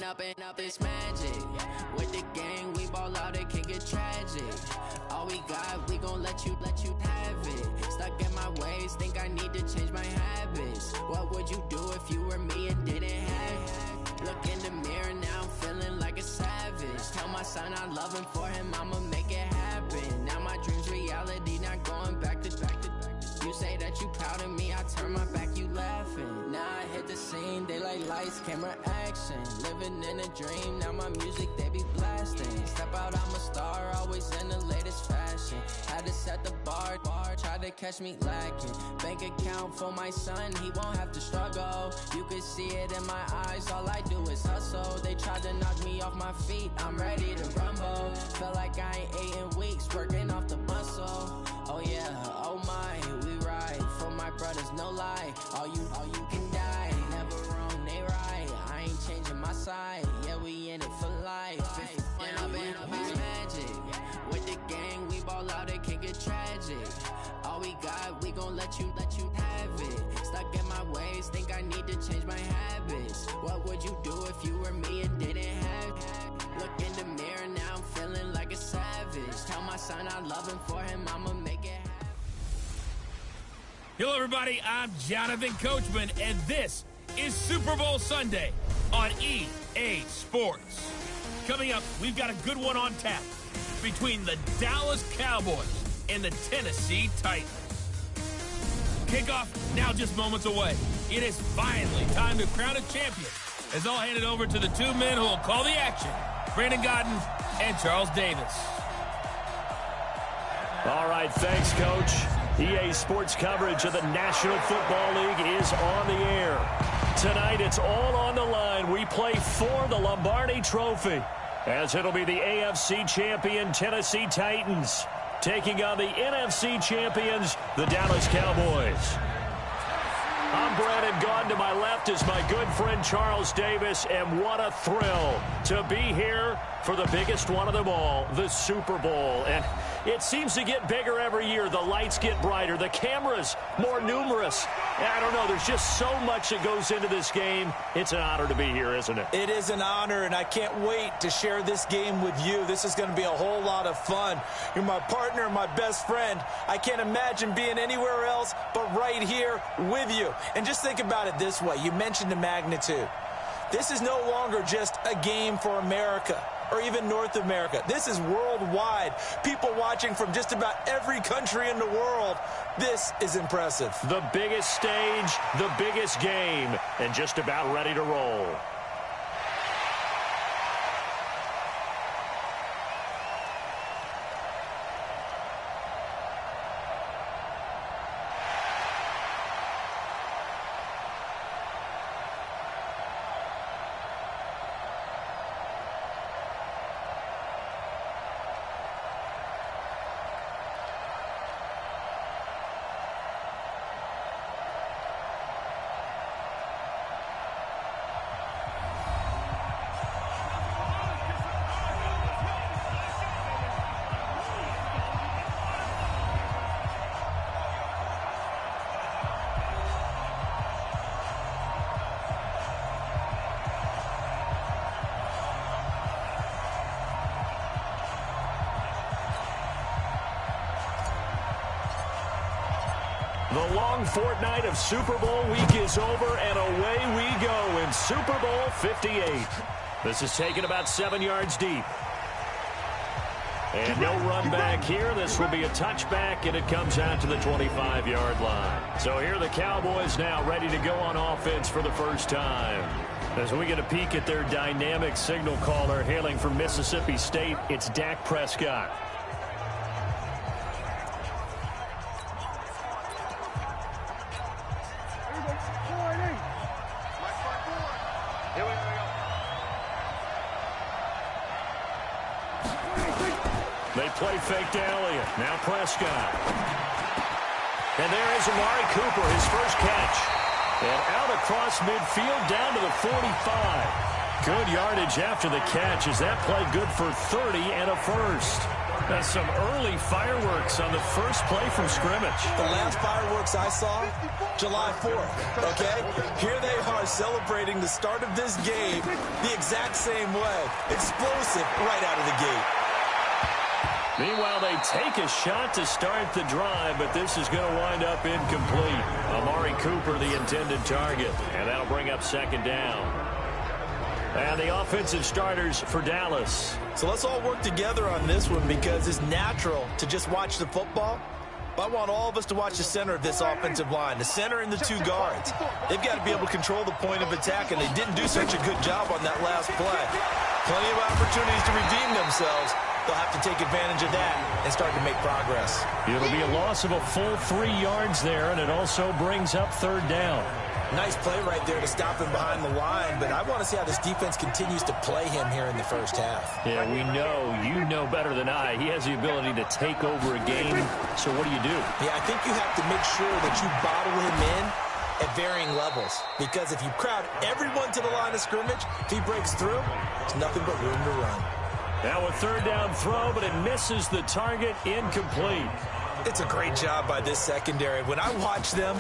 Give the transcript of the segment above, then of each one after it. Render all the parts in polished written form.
Up and up this magic. With the gang, we ball out, it can get tragic. All we got, we gon' let you have it. Stuck in my ways, think I need to change my habits. What would you do if you were me and didn't have it? Look in the mirror, now I'm feeling like a savage. Tell my son I love him, for him I'ma make it happen. Now my dream's reality, not going back to. You say that you proud of me, I turn my back, you laughing. Now I hit the scene, they like lights, camera, action. Living in a dream, now my music, they be blasting. Step out, I'm a star, always in the latest fashion. Had to set the bar, try to catch me lacking. Bank account for my son, he won't have to struggle. You can see it in my eyes, all I do is hustle. They tried to knock me off my feet, I'm ready to rumble. Felt like I ain't ate in weeks, working off the muscle. Oh yeah, oh my, we ride for my brothers, no lie. All you can die, never wrong, they right. I ain't changing my side, yeah, we in it for life. When up is magic. With the gang, we ball out, it can get tragic. All we got, we gon' let you have it. Stuck in my ways, think I need to change my habits. What would you do if you were me and didn't have it? Look in the mirror, now I'm feeling like a savage. Tell my son I love him, for him I'ma make it happen. Hello, everybody. I'm Jonathan Coachman, and this is Super Bowl Sunday on EA Sports. Coming up, we've got a good one on tap between the Dallas Cowboys and the Tennessee Titans. Kickoff now just moments away. It is finally time to crown a champion, as I'll hand it over to the two men who will call the action, Brandon Godden and Charles Davis. All right, thanks, Coach. EA Sports coverage of the National Football League is on the air. Tonight, it's all on the line. We play for the Lombardi Trophy, as it'll be the AFC champion Tennessee Titans taking on the NFC champions, the Dallas Cowboys. I'm Brandon Gaudin. To my left is my good friend Charles Davis, and what a thrill to be here for the biggest one of them all, the Super Bowl. And it seems to get bigger every year. The lights get brighter, the cameras more numerous. I don't know, there's just so much that goes into this game. It's an honor to be here, isn't it? It is an honor, and I can't wait to share this game with you. This is going to be a whole lot of fun. You're my partner, my best friend. I can't imagine being anywhere else but right here with you. And just think about it this way. You mentioned the magnitude. This is no longer just a game for America or even North America. This is worldwide. People watching from just about every country in the world. This is impressive. The biggest stage, the biggest game, and just about ready to roll. The long fortnight of Super Bowl week is over, and away we go in Super Bowl 58. This is taken about 7 yards deep. And no run back here. This will be a touchback, and it comes out to the 25-yard line. So here are the Cowboys now ready to go on offense for the first time. As we get a peek at their dynamic signal caller hailing from Mississippi State, it's Dak Prescott. They play fake to Elliott. Now Prescott. And there is Amari Cooper, his first catch. And out across midfield down to the 45. Good yardage after the catch as that play good for 30 and a first. That's some early fireworks on the first play from scrimmage. The last fireworks I saw, July 4th, okay? Here they are celebrating the start of this game the exact same way. Explosive right out of the gate. Meanwhile, they take a shot to start the drive, but this is going to wind up incomplete. Amari Cooper, the intended target, and that'll bring up second down. And the offensive starters for Dallas. So let's all work together on this one because it's natural to just watch the football. But I want all of us to watch the center of this offensive line, the center and the two guards. They've got to be able to control the point of attack, and they didn't do such a good job on that last play. Plenty of opportunities to redeem themselves. They'll have to take advantage of that and start to make progress. It'll be a loss of a full 3 yards there, and it also brings up third down. Nice play right there to stop him behind the line, but I want to see how this defense continues to play him here in the first half. Yeah, we know, you know better than I, he has the ability to take over a game, so what do you do? Yeah, I think you have to make sure that you bottle him in at varying levels, because if you crowd everyone to the line of scrimmage, if he breaks through, there's nothing but room to run. Now a third down throw, but it misses the target, incomplete. It's a great job by this secondary. When I watch them,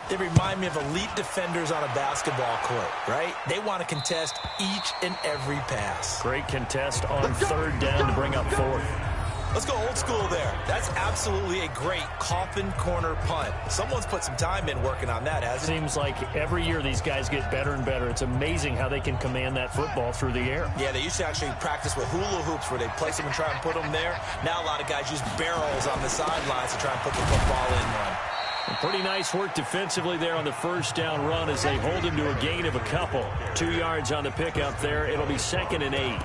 they remind me of elite defenders on a basketball court, right? They want to contest each and every pass. Great contest on third down to bring up fourth. Let's go old school there. That's absolutely a great coffin corner punt. Someone's put some time in working on that, hasn't it? Seems like every year these guys get better and better. It's amazing how they can command that football through the air. Yeah, they used to actually practice with hula hoops where they place them and try and put them there. Now a lot of guys use barrels on the sidelines to try and put the football in one. Pretty nice work defensively there on the first down run as they hold him to a gain of a couple. 2 yards on the pickup there. It'll be 2nd and 8.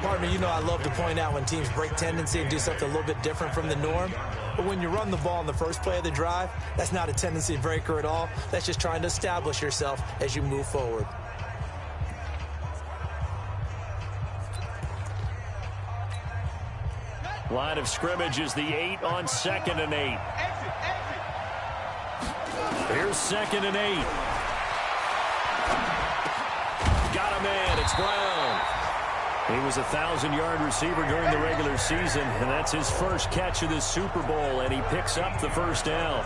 Partner, you know I love to point out when teams break tendency and do something a little bit different from the norm. But when you run the ball in the first play of the drive, that's not a tendency breaker at all. That's just trying to establish yourself as you move forward. Line of scrimmage is the 8 on 2nd and 8. Here's 2nd and 8. Got a man. It's Brown. He was a 1,000-yard receiver during the regular season, and that's his first catch of this Super Bowl, and he picks up the first down.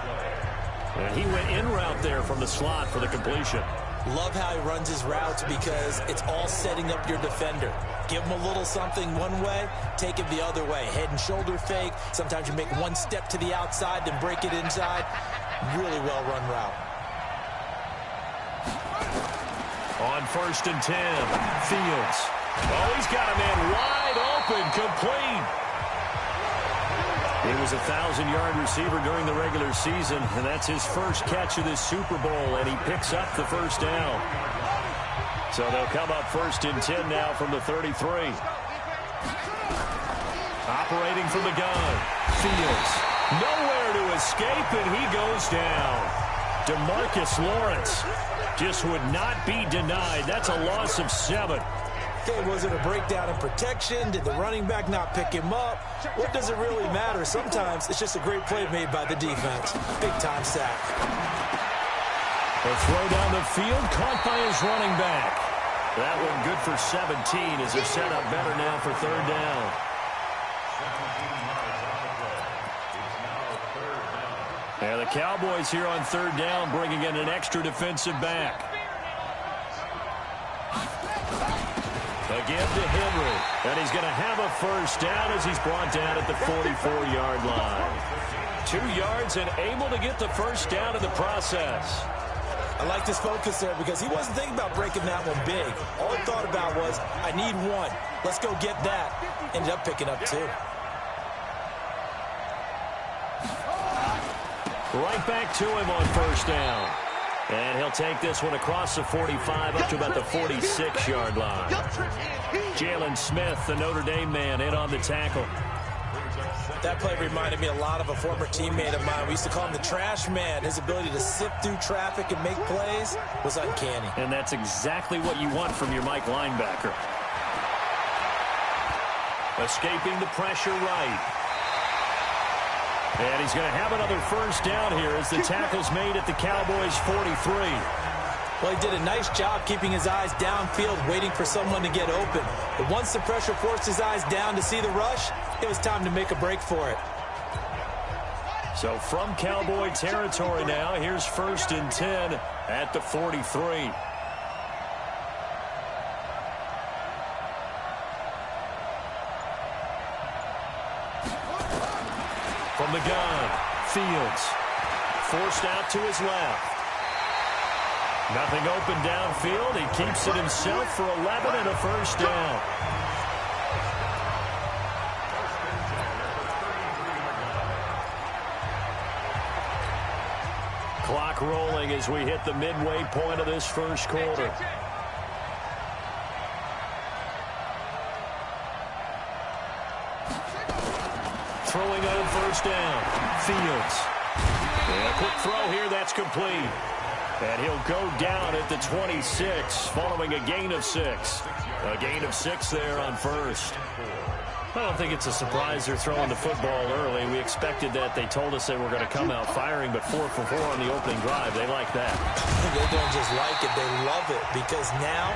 And he went in route there from the slot for the completion. Love how he runs his routes because it's all setting up your defender. Give him a little something one way, take it the other way. Head and shoulder fake. Sometimes you make one step to the outside, then break it inside. Really well-run route. On 1st and 10, Fields. Oh, he's got a man wide open, complete. He was a 1,000-yard receiver during the regular season, and that's his first catch of this Super Bowl, and he picks up the first down. So they'll come up 1st and 10 now from the 33. Operating from the gun, Fields. Nowhere to escape, and he goes down. DeMarcus Lawrence just would not be denied. That's a loss of 7. Okay, was it a breakdown in protection? Did the running back not pick him up? What does it really matter? Sometimes it's just a great play made by the defense. Big-time sack. A throw down the field, caught by his running back. That one good for 17 as they're set up better now for third down. And the Cowboys here on third down bringing in an extra defensive back. Again to Henry, and he's going to have a first down as he's brought down at the 44-yard line. 2 yards and able to get the first down in the process. I like this focus there because he wasn't thinking about breaking that one big. All he thought about was, I need one. Let's go get that. Ended up picking up 2. Right back to him on first down. And he'll take this one across the 45 up to about the 46-yard line. Jalen Smith, the Notre Dame man, in on the tackle. That play reminded me a lot of a former teammate of mine. We used to call him the trash man. His ability to sift through traffic and make plays was uncanny. And that's exactly what you want from your Mike linebacker. Escaping the pressure right. And he's going to have another first down here as the tackle's made at the Cowboys' 43. Well, he did a nice job keeping his eyes downfield, waiting for someone to get open. But once the pressure forced his eyes down to see the rush, it was time to make a break for it. So from Cowboy territory now, here's 1st and 10 at the 43. From the gun, Fields. Forced out to his left. Nothing open downfield. He keeps it himself for 11 and a 1st down. Clock rolling as we hit the midway point of this 1st quarter. Throwing on 1st down. Fields. And a quick throw here, that's complete. And he'll go down at the 26 following a gain of 6. A gain of 6 there on 1st. I don't think it's a surprise they're throwing the football early. We expected that. They told us they were going to come out firing, but 4 for 4 on the opening drive. They like that. They don't just like it. They love it because now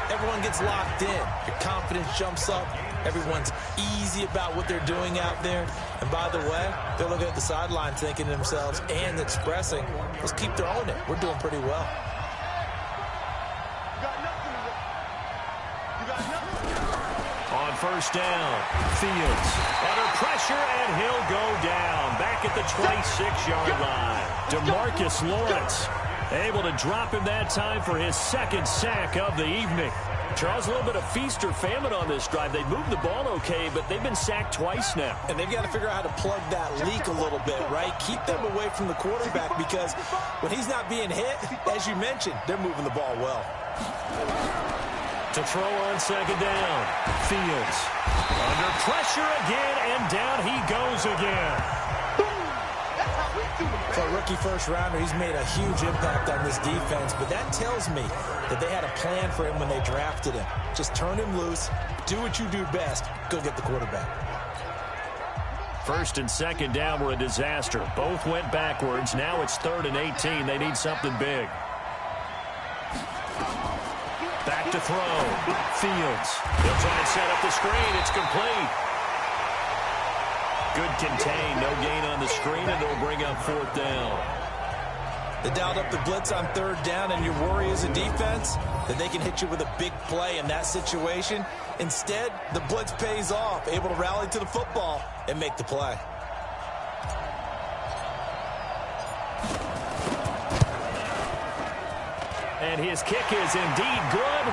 everyone gets locked in. Your confidence jumps up. Everyone's easy about what they're doing out there. And by the way, they're looking at the sideline thinking to themselves and expressing, let's keep throwing it. We're doing pretty well. On 1st down, Fields under pressure, and he'll go down back at the 26-yard line. DeMarcus Lawrence able to drop him that time for his 2nd sack of the evening. Charles, a little bit of feast or famine on this drive. They moved the ball okay, but they've been sacked twice now. And they've got to figure out how to plug that leak a little bit, right? Keep them away from the quarterback because when he's not being hit, as you mentioned, they're moving the ball well. To throw on 2nd down, Fields under pressure again, and down he goes again. For a rookie 1st rounder, he's made a huge impact on this defense, but that tells me that they had a plan for him when they drafted him. Just turn him loose, do what you do best, go get the quarterback. 1st and 2nd down were a disaster. Both went backwards. Now it's 3rd and 18. They need something big. Back to throw. Fields. He'll try and set up the screen. It's complete. Good contain. No gain on the screen, and they'll bring up 4th down. They dialed up the blitz on 3rd down, and your worry as a defense that they can hit you with a big play in that situation. Instead, the blitz pays off, able to rally to the football and make the play. And his kick is indeed good.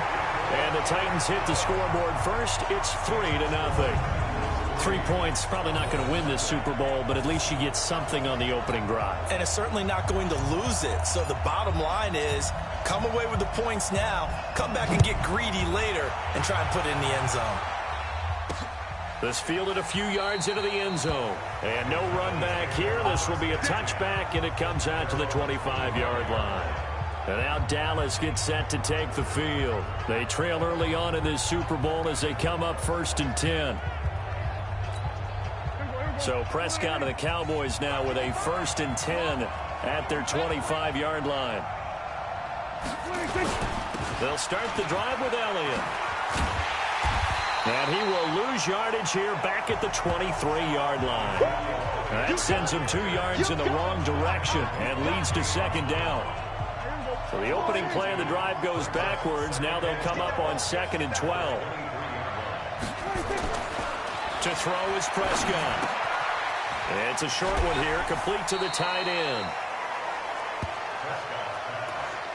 And the Titans hit the scoreboard first. It's 3-0. 3 points, probably not going to win this Super Bowl, but at least you get something on the opening drive. And it's certainly not going to lose it. So the bottom line is, come away with the points now, come back and get greedy later, and try and put it in the end zone. This fielded a few yards into the end zone. And no run back here. This will be a touchback, and it comes out to the 25-yard line. And now Dallas gets set to take the field. They trail early on in this Super Bowl as they come up 1st and 10. So Prescott and the Cowboys now with a 1st and 10 at their 25-yard line. They'll start the drive with Elliott. And he will lose yardage here back at the 23-yard line. That sends him 2 yards in the wrong direction and leads to 2nd down. So the opening play of the drive goes backwards. Now they'll come up on 2nd and 12. To throw is Prescott. It's a short one here, complete to the tight end.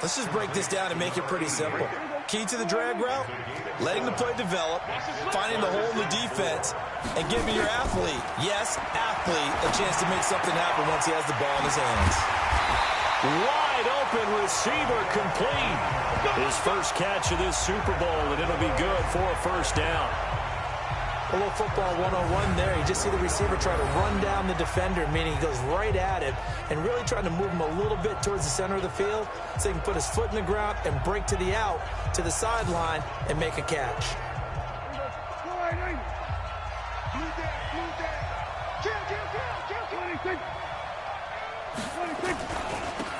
Let's just break this down and make it pretty simple. Key to the drag route, letting the play develop, finding the hole in the defense, and giving your athlete, yes, athlete, a chance to make something happen once he has the ball in his hands. Wide open receiver complete. His first catch of this Super Bowl, and it'll be good for a 1st down. A little football 101 there. You just see the receiver try to run down the defender, meaning he goes right at him and really trying to move him a little bit towards the center of the field so he can put his foot in the ground and break to the out, to the sideline, and make a catch.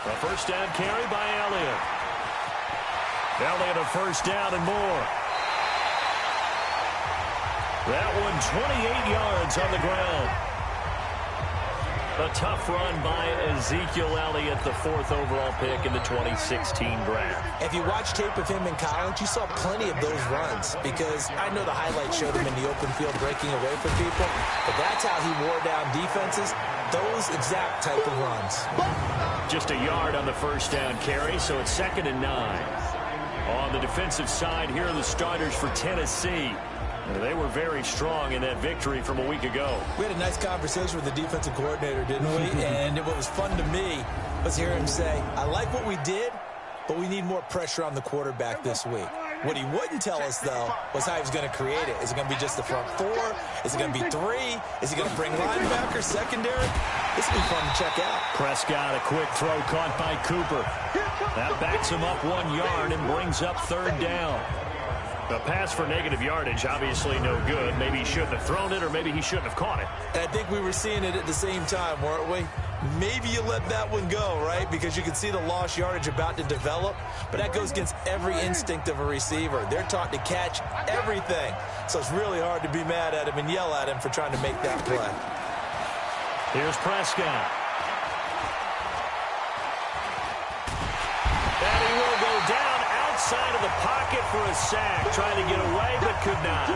A 1st down carry by Elliott. Elliott a first down and more. That one 28 yards on the ground. A tough run by Ezekiel Elliott, the 4th overall pick in the 2016 draft. If you watch tape of him in college, you saw plenty of those runs because I know the highlights showed him in the open field breaking away from people, but that's how he wore down defenses, those exact type of runs. Just a yard on the first down carry, so it's 2nd and 9. On the defensive side, here are the starters for Tennessee. They were very strong in that victory from a week ago. We had a nice conversation with the defensive coordinator, didn't we? And what was fun to me was hear him say, I like what we did, but we need more pressure on the quarterback this week. What he wouldn't tell us, though, was how he was going to create it. Is it going to be just the front 4? Is it going to be 3? Is he going to bring linebacker, secondary? This will be fun to check out. Prescott, a quick throw caught by Cooper. That backs him up 1 yard and brings up 3rd down. A pass for negative yardage, obviously no good. Maybe he shouldn't have thrown it, or maybe he shouldn't have caught it. And I think we were seeing it at the same time, weren't we? Maybe you let that one go, right? Because you can see the lost yardage about to develop. But that goes against every instinct of a receiver. They're taught to catch everything. So it's really hard to be mad at him and yell at him for trying to make that play. Here's Prescott. And he will go down outside of the pocket for a sack. Trying to get away, but could not.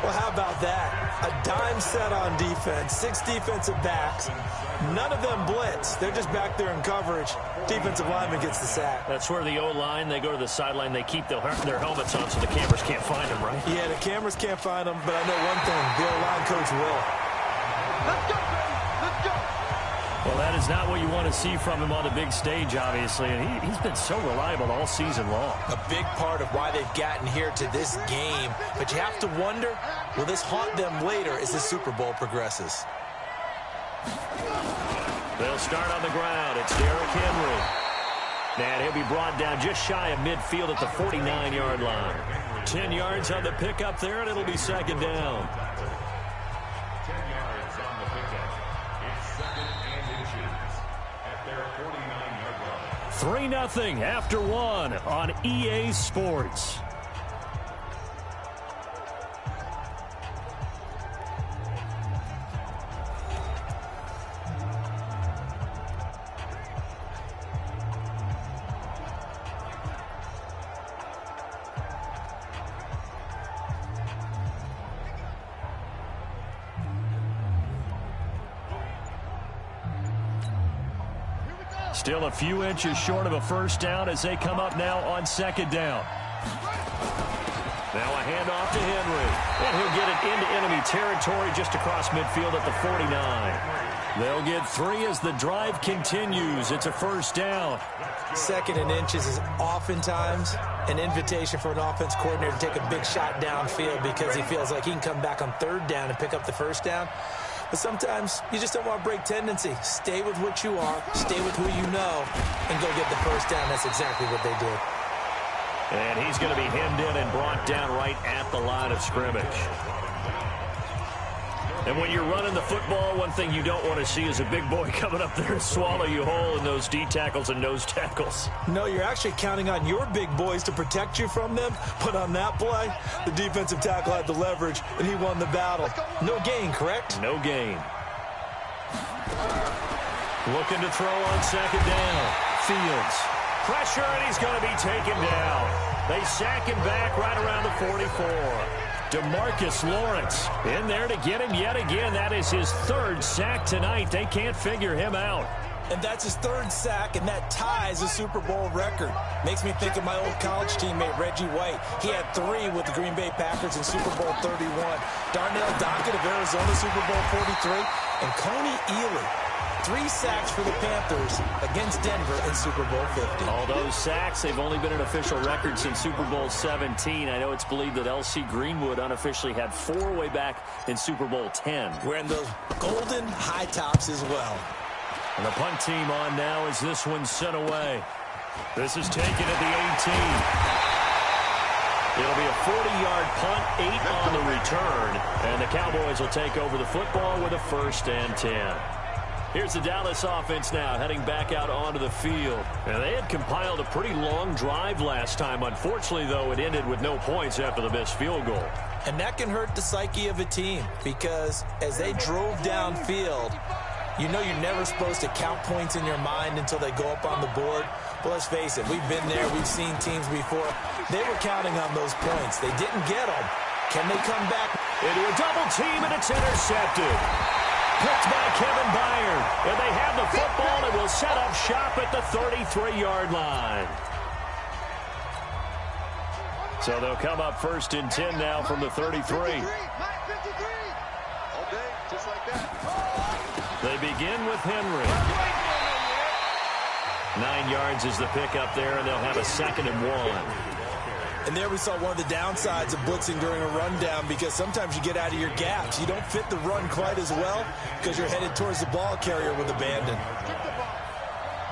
Well, how about that? A dime set on defense, 6 defensive backs. None of them blitz. They're just back there in coverage. Defensive lineman gets the sack. That's where the O-line, they go to the sideline, they keep their helmets on so the cameras can't find them, right? Yeah, the cameras can't find them, but I know one thing. The O-line coach will. Let's go, baby. Let's go. Well, that is not what you want to see from him on the big stage, obviously, and he's been so reliable all season long. A big part of why they've gotten here to this game, but you have to wonder, will this haunt them later as the Super Bowl progresses? They'll start on the ground. It's Derrick Henry. And he'll be brought down just shy of midfield at the 49-yard line. 10 yards on the pickup there, and it'll be 2nd down. 10 yards on the pickup. It's 2nd and inches at their 49-yard line. 3-0 after 1 on EA Sports. Still a few inches short of a first down as they come up now on 2nd down. Now a handoff to Henry. And he'll get it into enemy territory just across midfield at the 49. They'll get 3 as the drive continues. It's a first down. 2nd and inches is oftentimes an invitation for an offense coordinator to take a big shot downfield because he feels like he can come back on 3rd down and pick up the first down. But sometimes you just don't want to break tendency. Stay with what you are, stay with who you know, and go get the first down. That's exactly what they did. And he's going to be hemmed in and brought down right at the line of scrimmage. And when you're running the football, one thing you don't want to see is a big boy coming up there and swallow you whole in those D tackles and nose tackles. No, you're actually counting on your big boys to protect you from them. But on that play, the defensive tackle had the leverage, and he won the battle. No gain, correct? No gain. Looking to throw on 2nd down. Fields. Pressure, and he's going to be taken down. They sack him back right around the 44. DeMarcus Lawrence in there to get him yet again. That is his 3rd sack tonight. They can't figure him out. And that's his 3rd sack, and that ties a Super Bowl record. Makes me think of my old college teammate, Reggie White. He had 3 with the Green Bay Packers in Super Bowl 31. Darnell Dockett of Arizona, Super Bowl 43. And Coney Ealy, 3 sacks for the Panthers against Denver in Super Bowl 50. All those sacks, they've only been an official record since Super Bowl 17. I know it's believed that L.C. Greenwood unofficially had 4 way back in Super Bowl 10. Wearing those golden high tops as well. And the punt team on now as this one's sent away. This is taken at the 18. It'll be a 40-yard punt, 8 on the return. And the Cowboys will take over the football with a 1st and 10. Here's the Dallas offense now heading back out onto the field. And they had compiled a pretty long drive last time. Unfortunately, though, it ended with no points after the missed field goal. And that can hurt the psyche of a team because as they drove downfield, you know you're never supposed to count points in your mind until they go up on the board. But let's face it, we've been there. We've seen teams before. They were counting on those points. They didn't get them. Can they come back? Into a double team, and it's intercepted. Picked by Kevin Byard. And they have the football and will set up shop at the 33-yard line. So they'll come up 1st and 10 now from the 33. They begin with Henry. 9 yards is the pickup there, and they'll have a 2nd and 1. And there we saw one of the downsides of blitzing during a rundown because sometimes you get out of your gaps. You don't fit the run quite as well because you're headed towards the ball carrier with abandon.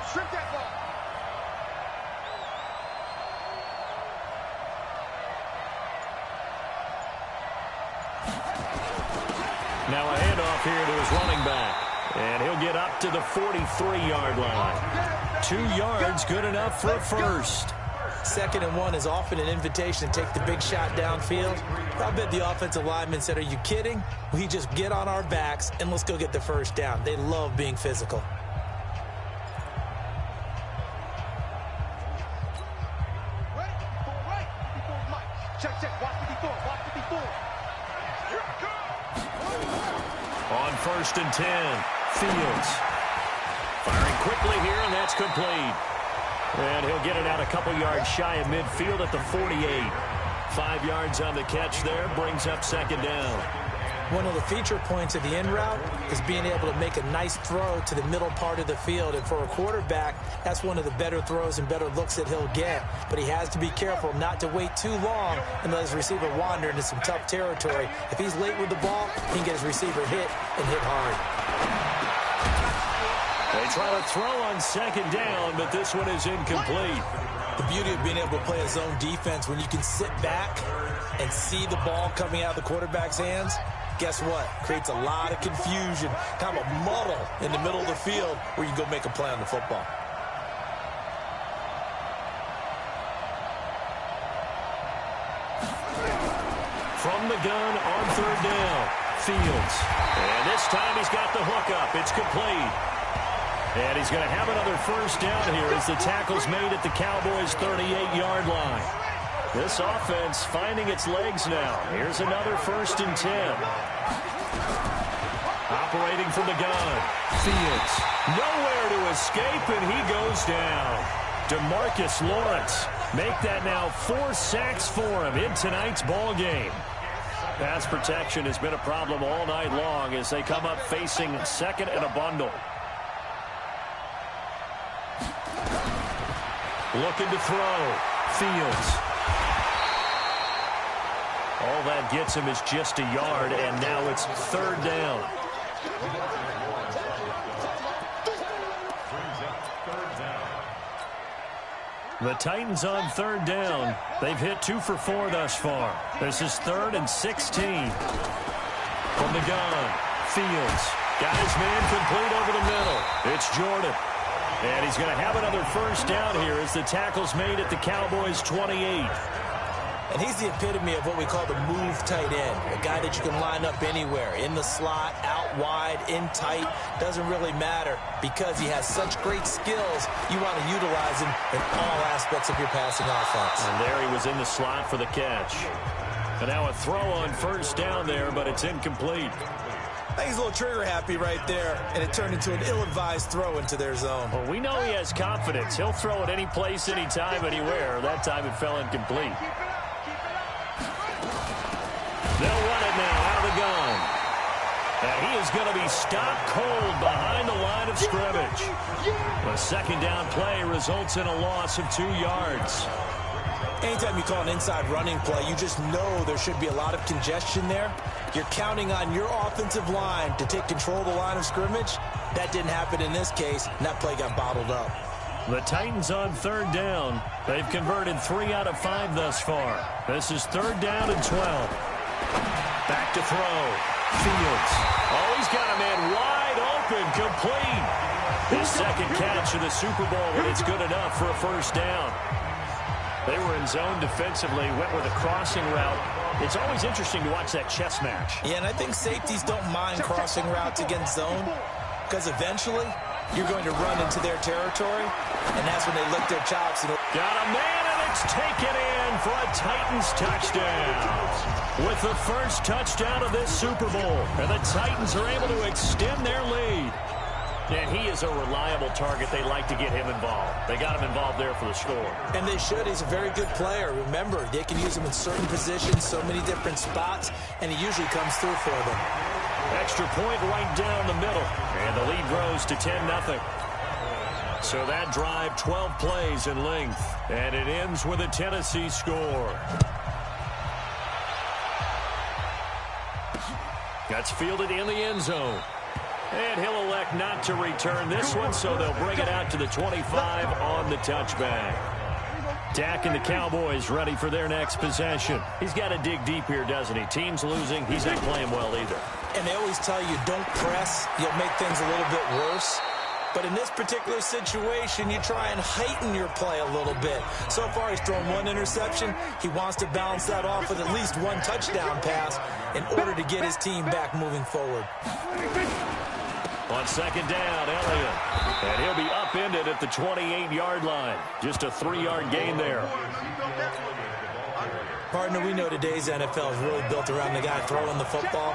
Strip that ball. Now a handoff here to his running back. And he'll get up to the 43-yard line. 2 yards, good enough for a first. 2nd and 1 is often an invitation to take the big shot downfield. I bet the offensive lineman said, are you kidding? We just get on our backs and let's go get the first down. They love being physical. On 1st and 10, Fields. Firing quickly here, and that's complete. And he'll get it out a couple yards shy of midfield at the 48. 5 yards on the catch there, brings up 2nd down. One of the feature points of the in route is being able to make a nice throw to the middle part of the field. And for a quarterback, that's one of the better throws and better looks that he'll get. But he has to be careful not to wait too long and let his receiver wander into some tough territory. If he's late with the ball, he can get his receiver hit and hit hard. They try to throw on 2nd down, but this one is incomplete. The beauty of being able to play a zone defense when you can sit back and see the ball coming out of the quarterback's hands, guess what? Creates a lot of confusion, kind of a muddle in the middle of the field where you go make a play on the football. From the gun on 3rd down, Fields. And this time he's got the hook up. It's complete. And he's going to have another first down here as the tackle's made at the Cowboys' 38-yard line. This offense finding its legs now. Here's another 1st and 10. Operating from the gun. Fields. Nowhere to escape, and he goes down. DeMarcus Lawrence. Make that now 4 sacks for him in tonight's ball game. Pass protection has been a problem all night long as they come up facing 2nd and a bundle. Looking to throw. Fields. All that gets him is just a yard, and now it's 3rd down. The Titans on 3rd down. They've hit 2 for 4 thus far. This is 3rd and 16. From the gun, Fields. Got his man complete over the middle. It's Jordan. And he's going to have another first down here as the tackle's made at the Cowboys' 28. And he's the epitome of what we call the move tight end. A guy that you can line up anywhere. In the slot, out wide, in tight. Doesn't really matter because he has such great skills. You want to utilize him in all aspects of your passing offense. And there he was in the slot for the catch. And now a throw on first down there, but it's incomplete. I think he's a little trigger happy right there, and it turned into an ill-advised throw into their zone. Well, we know he has confidence. He'll throw it any place, anytime, anywhere. That time it fell incomplete. They'll run it now out of the gun. And he is going to be stopped cold behind the line of scrimmage. The 2nd down play results in a loss of 2 yards. Anytime you call an inside running play, you just know there should be a lot of congestion there. You're counting on your offensive line to take control of the line of scrimmage. That didn't happen in this case, and that play got bottled up. The Titans on 3rd down. They've converted 3 out of 5 thus far. This is 3rd down and 12. Back to throw. Fields. Oh, he's got a man wide open, complete. His second catch of the Super Bowl, and it's good enough for a first down. They were in zone defensively, went with a crossing route. It's always interesting to watch that chess match. Yeah, and I think safeties don't mind crossing routes against zone because eventually you're going to run into their territory, and that's when they lick their chops. Got a man, and it's taken in for a Titans touchdown. With the first touchdown of this Super Bowl, and the Titans are able to extend their lead. And he is a reliable target. They like to get him involved. They got him involved there for the score. And they should. He's a very good player. Remember, they can use him in certain positions, so many different spots, and he usually comes through for them. Extra point right down the middle. And the lead grows to 10-0. So that drive, 12 plays in length. And it ends with a Tennessee score. That's fielded in the end zone. And he'll elect not to return this one, so they'll bring it out to the 25 on the touchback. Dak and the Cowboys ready for their next possession. He's got to dig deep here, doesn't he? Team's losing. He's not playing well either. And they always tell you, don't press. You'll make things a little bit worse. But in this particular situation, you try and heighten your play a little bit. So far, he's thrown one interception. He wants to balance that off with at least one touchdown pass in order to get his team back moving forward. On second down, Elliott. And he'll be upended at the 28-yard line. Just a 3-yard gain there. Partner, we know today's NFL is really built around the guy throwing the football.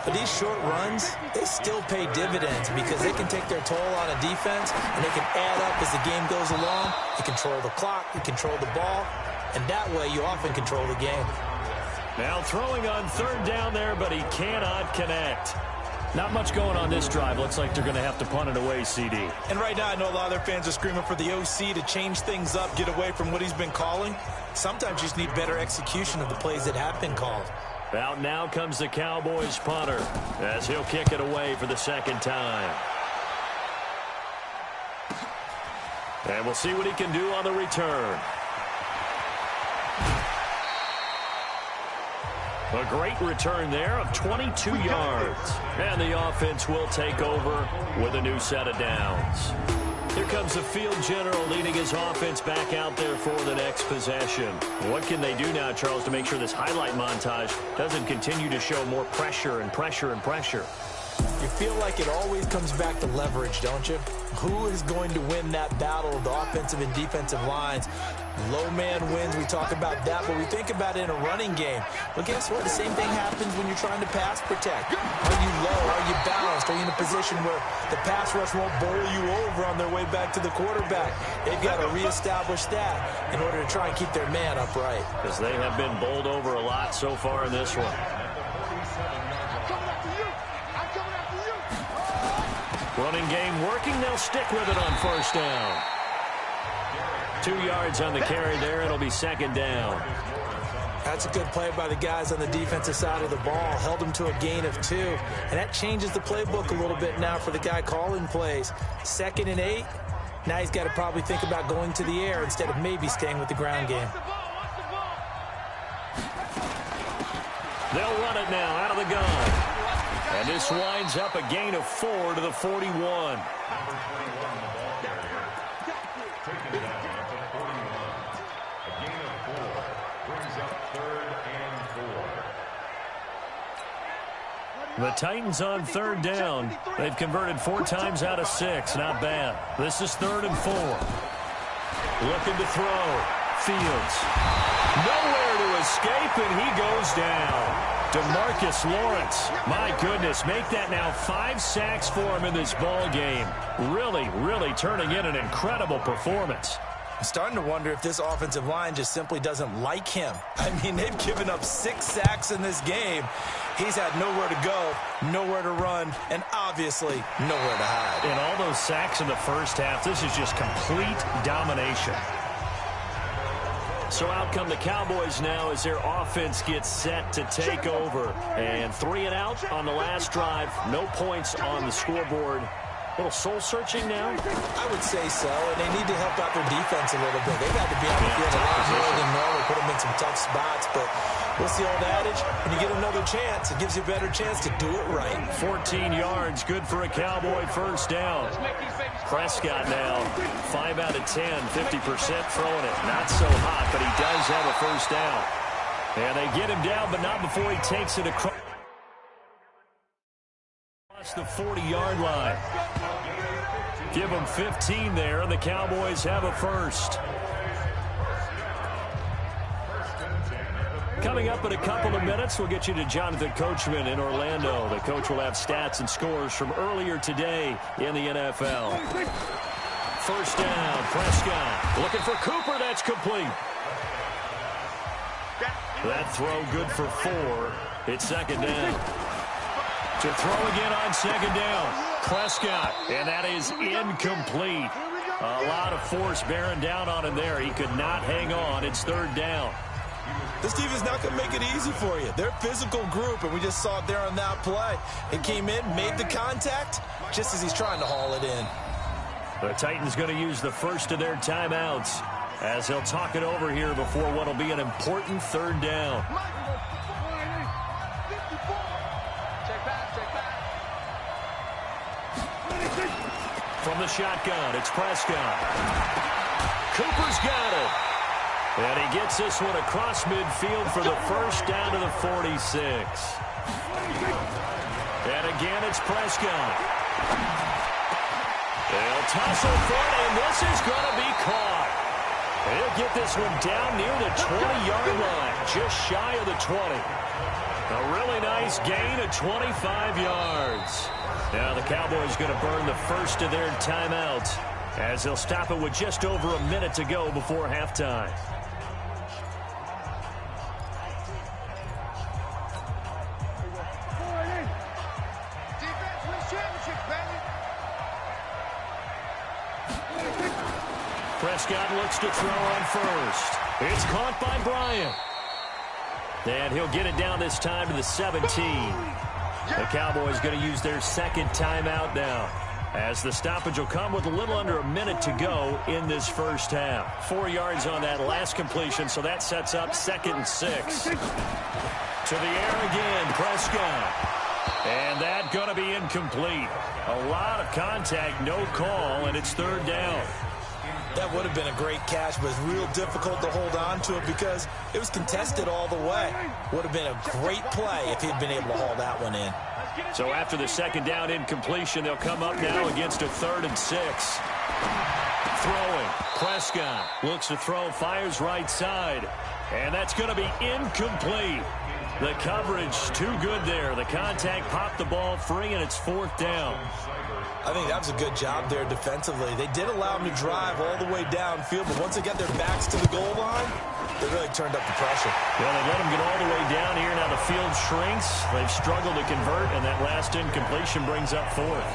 But these short runs, they still pay dividends because they can take their toll on a defense, and they can add up as the game goes along. You control the clock, you control the ball, and that way you often control the game. Now throwing on third down there, but he cannot connect. Not much going on this drive. Looks like they're going to have to punt it away, CD. And right now, I know a lot of their fans are screaming for the OC to change things up, get away from what he's been calling. Sometimes you just need better execution of the plays that have been called. Out now comes the Cowboys punter as he'll kick it away for the second time. And we'll see what he can do on the return. A great return there of 22 yards. And the offense will take over with a new set of downs. Here comes the field general leading his offense back out there for the next possession. What can they do now, Charles, to make sure this highlight montage doesn't continue to show more pressure and pressure and pressure? You feel like it always comes back to leverage, don't you? Who is going to win that battle of the offensive and defensive lines? Low man wins. We talk about that, but we think about it in a running game. Well, guess what? The same thing happens when you're trying to pass protect. Are you low? Are you balanced? Are you in a position where the pass rush won't bowl you over on their way back to the quarterback? They've got to reestablish that in order to try and keep their man upright. Because they have been bowled over a lot so far in this one. Running game working. They'll stick with it on first down. 2 yards on the carry there. It'll be second down. That's a good play by the guys on the defensive side of the ball. Held them to a gain of 2. And that changes the playbook a little bit now for the guy calling plays. 2nd and 8. Now he's got to probably think about going to the air instead of maybe staying with the ground game. They'll run it now out of the gun. And this winds up a gain of 4 to the 41. The Titans on third down. They've converted 4 times out of 6. Not bad. This is 3rd and 4. Looking to throw. Fields. Nowhere to escape, and he goes down. DeMarcus Lawrence. My goodness, make that now 5 sacks for him in this ball game. Really, really turning in an incredible performance. I'm starting to wonder if this offensive line just simply doesn't like him. I mean, they've given up 6 sacks in this game. He's had nowhere to go, nowhere to run, and obviously nowhere to hide. And all those sacks in the first half, this is just complete domination. So out come the Cowboys now as their offense gets set to take over. And 3 and out on the last drive. No points on the scoreboard. A little soul-searching now? I would say so, and they need to help out their defense a little bit. They've had to be on the field a lot more than normal, put them in some tough spots, but What's the old adage? When you get another chance, it gives you a better chance to do it right. 14 yards, good for a Cowboy first down. Prescott now, 5 out of 10, 50% throwing it. Not so hot, but he does have a first down. And they get him down, but not before he takes it across the 40-yard line. Give them 15 there, and the Cowboys have a first. Coming up in a couple of minutes, we'll get you to Jonathan Coachman in Orlando. The coach will have stats and scores from earlier today in the NFL. First down, Prescott looking for Cooper. That's complete. That throw good for 4. It's second down. To throw again on second down, Prescott, and that is incomplete. A lot of force bearing down on him there. He could not hang on. It's third down. This team is not going to make it easy for you. They're a physical group, and we just saw it there on that play. It came in, made the contact, just as he's trying to haul it in. The Titans going to use the first of their timeouts as they'll talk it over here before what will be an important third down. From the shotgun, it's Prescott. Cooper's got it. And he gets this one across midfield for the first down to the 46. And again, it's Prescott. They'll tussle for it, and this is going to be caught. They'll get this one down near the 20-yard line, just shy of the 20. A really nice gain of 25 yards. Now the Cowboys going to burn the first of their timeouts as they'll stop it with just over a minute to go before halftime. Prescott looks to throw on first. It's caught by Bryant. And he'll get it down this time to the 17. The Cowboys going to use their second timeout now, as the stoppage will come with a little under a minute to go in this first half. 4 yards on that last completion, so that sets up 2nd and 6. To the air again, Prescott. And that going to be incomplete. A lot of contact, no call, and it's third down. That would have been a great catch, but it's real difficult to hold on to it because it was contested all the way. Would have been a great play if he'd been able to haul that one in. So after the second down incompletion, they'll come up now against a 3rd and 6. Throwing. Prescott looks to throw, fires right side. And that's going to be incomplete. The coverage too good there. The contact popped the ball free, and it's 4th down. I think that was a good job there defensively. They did allow him to drive all the way downfield, but once they got their backs to the goal line, they really turned up the pressure. Well, they let him get all the way down here. Now the field shrinks. They've struggled to convert, and that last incompletion brings up 4th.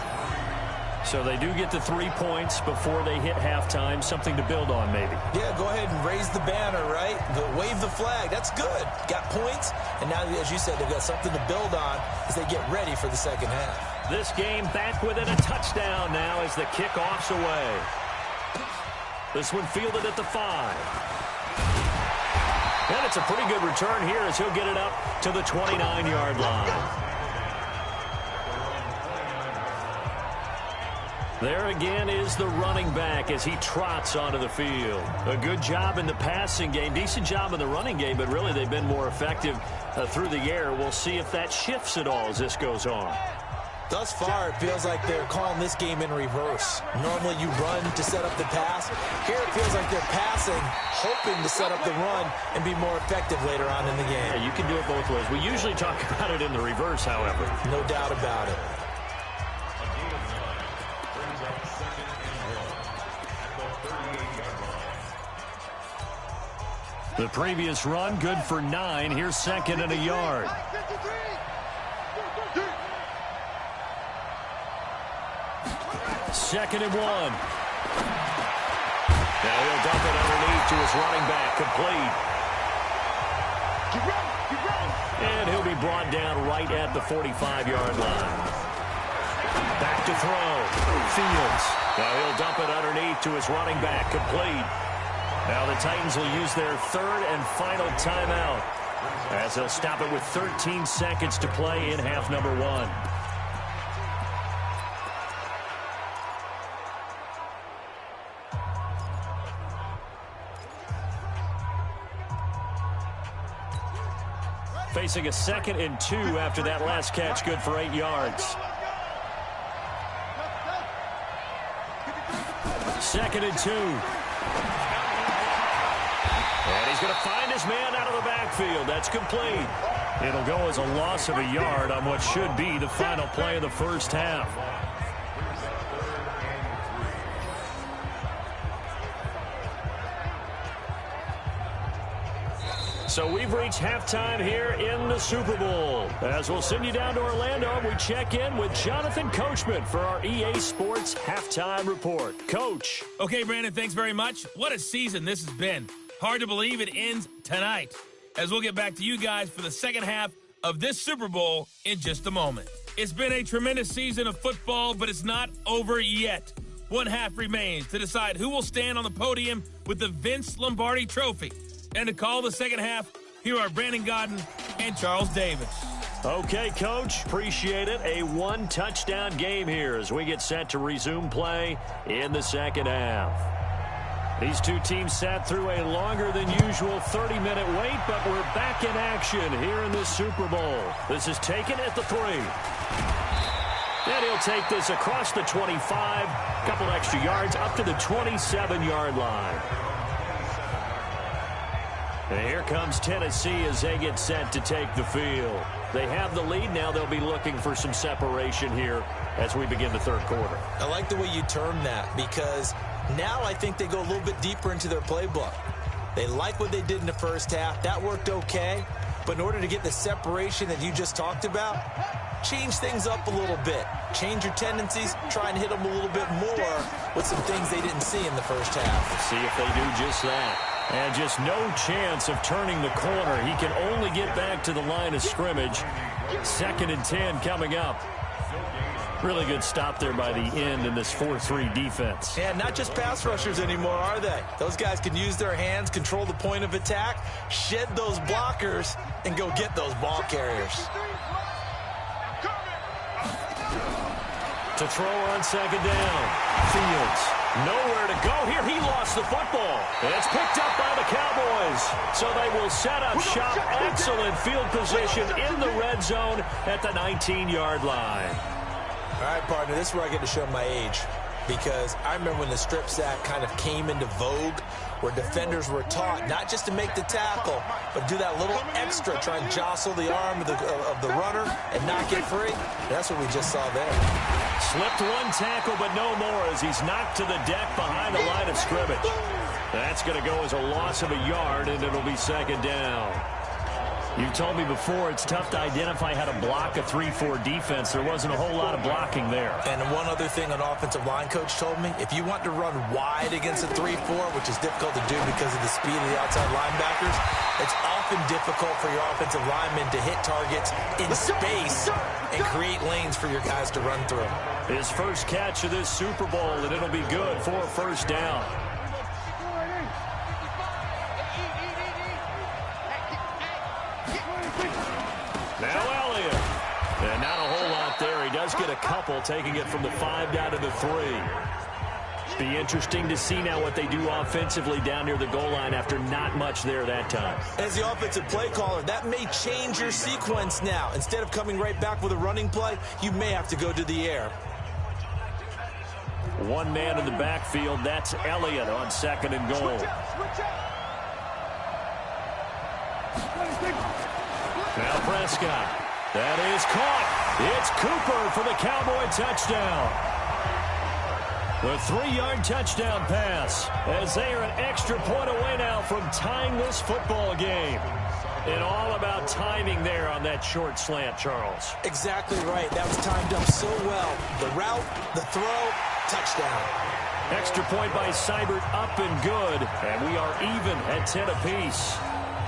So they do get the 3 points before they hit halftime. Something to build on, maybe. Yeah, go ahead and raise the banner, right? Wave the flag. That's good. Got points, and now, as you said, they've got something to build on as they get ready for the second half. This game back within a touchdown now as the kickoff's away. This one fielded at the 5. And it's a pretty good return here as he'll get it up to the 29-yard line. There again is the running back as he trots onto the field. A good job in the passing game, decent job in the running game, but really they've been more effective through the air. We'll see if that shifts at all as this goes on. Thus far, it feels like they're calling this game in reverse. Normally you run to set up the pass. Here it feels like they're passing, hoping to set up the run and be more effective later on in the game. Yeah, you can do it both ways. We usually talk about it in the reverse, however. No doubt about it. The previous run, good for 9. Here's 2nd and a yard. Second and 1. Now he'll dump it underneath to his running back, complete. And he'll be brought down right at the 45-yard line. Back to throw. Fields. Now he'll dump it underneath to his running back, complete. Now the Titans will use their 3rd and final timeout as they'll stop it with 13 seconds to play in half number one. Facing a 2nd and 2 after that last catch, good for 8 yards. 2nd and 2. And he's going to find his man out of the backfield. That's complete. It'll go as a loss of a yard on what should be the final play of the first half. So we've reached halftime here in the Super Bowl. As we'll send you down to Orlando, we check in with Jonathan Coachman for our EA Sports Halftime Report. Coach. Okay, Brandon, thanks very much. What a season this has been. Hard to believe it ends tonight, as we'll get back to you guys for the second half of this Super Bowl in just a moment. It's been a tremendous season of football, but it's not over yet. One half remains to decide who will stand on the podium with the Vince Lombardi Trophy. And to call the second half, here are Brandon Godden and Charles Davis. Okay, Coach. Appreciate it. A one-touchdown game here as we get set to resume play in the second half. These two teams sat through a longer than usual 30-minute wait, but we're back in action here in the Super Bowl. This is taken at the 3. And he'll take this across the 25, couple extra yards up to the 27-yard line. And here comes Tennessee as they get set to take the field. They have the lead. Now they'll be looking for some separation here as we begin the third quarter. I like the way you term that, because now I think they go a little bit deeper into their playbook. They like what they did in the first half. That worked okay. But in order to get the separation that you just talked about, change things up a little bit. Change your tendencies. Try and hit them a little bit more with some things they didn't see in the first half. Let's see if they do just that. And just no chance of turning the corner. He can only get back to the line of scrimmage. 2nd and 10 coming up. Really good stop there by the end in this 4-3 defense. Yeah, not just pass rushers anymore, are they? Those guys can use their hands, control the point of attack, shed those blockers, and go get those ball carriers. To throw on 2nd down. Fields. Nowhere to go here. He lost the football. It's picked up by the Cowboys. So they will set up shop. Excellent field position in the red zone at the 19-yard line. All right, partner, this is where I get to show my age. Because I remember when the strip sack kind of came into vogue, where defenders were taught not just to make the tackle, but do that little extra, try and jostle the arm of the runner and not get free. That's what we just saw there. Slipped one tackle, but no more as he's knocked to the deck behind the line of scrimmage. That's going to go as a loss of a yard, and it'll be 2nd down. You've told me before it's tough to identify how to block a 3-4 defense. There wasn't a whole lot of blocking there. And one other thing an offensive line coach told me, if you want to run wide against a 3-4, which is difficult to do because of the speed of the outside linebackers, it's often difficult for your offensive linemen to hit targets in space and create lanes for your guys to run through. His first catch of this Super Bowl, and it'll be good for a first down. Now Elliott. And not a whole lot there. He does get a couple, taking it from the 5 down to the 3. Be interesting to see now what they do offensively down near the goal line after not much there that time. As the offensive play caller, that may change your sequence now. Instead of coming right back with a running play, you may have to go to the air. One man in the backfield. That's Elliott on 2nd and goal. Now Prescott. That is caught. It's Cooper for the Cowboy touchdown. The 3-yard touchdown pass as they are an extra point away now from tying this football game. And all about timing there on that short slant, Charles. Exactly right. That was timed up so well. The route, the throw, touchdown. Extra point by Seibert up and good. And we are even at 10 apiece.